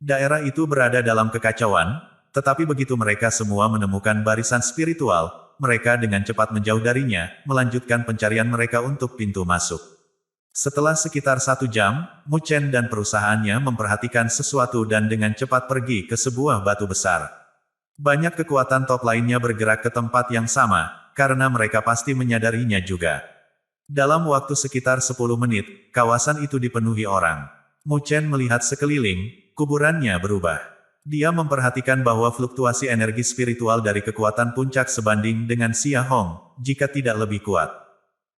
Daerah itu berada dalam kekacauan, tetapi begitu mereka semua menemukan barisan spiritual, mereka dengan cepat menjauh darinya, melanjutkan pencarian mereka untuk pintu masuk. Setelah sekitar 1 jam, Mu Chen dan perusahaannya memperhatikan sesuatu dan dengan cepat pergi ke sebuah batu besar. Banyak kekuatan top lainnya bergerak ke tempat yang sama, karena mereka pasti menyadarinya juga. Dalam waktu sekitar 10 menit, kawasan itu dipenuhi orang. Mu Chen melihat sekeliling, kuburannya berubah. Dia memperhatikan bahwa fluktuasi energi spiritual dari kekuatan puncak sebanding dengan Xia Hong, jika tidak lebih kuat.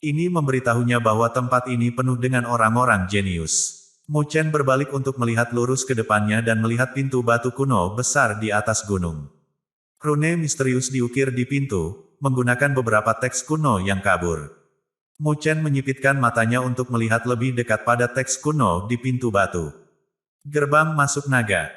Ini memberitahunya bahwa tempat ini penuh dengan orang-orang jenius. Mu Chen berbalik untuk melihat lurus ke depannya dan melihat pintu batu kuno besar di atas gunung. Rune misterius diukir di pintu, menggunakan beberapa teks kuno yang kabur. Mu Chen menyipitkan matanya untuk melihat lebih dekat pada teks kuno di pintu batu. Gerbang masuk naga.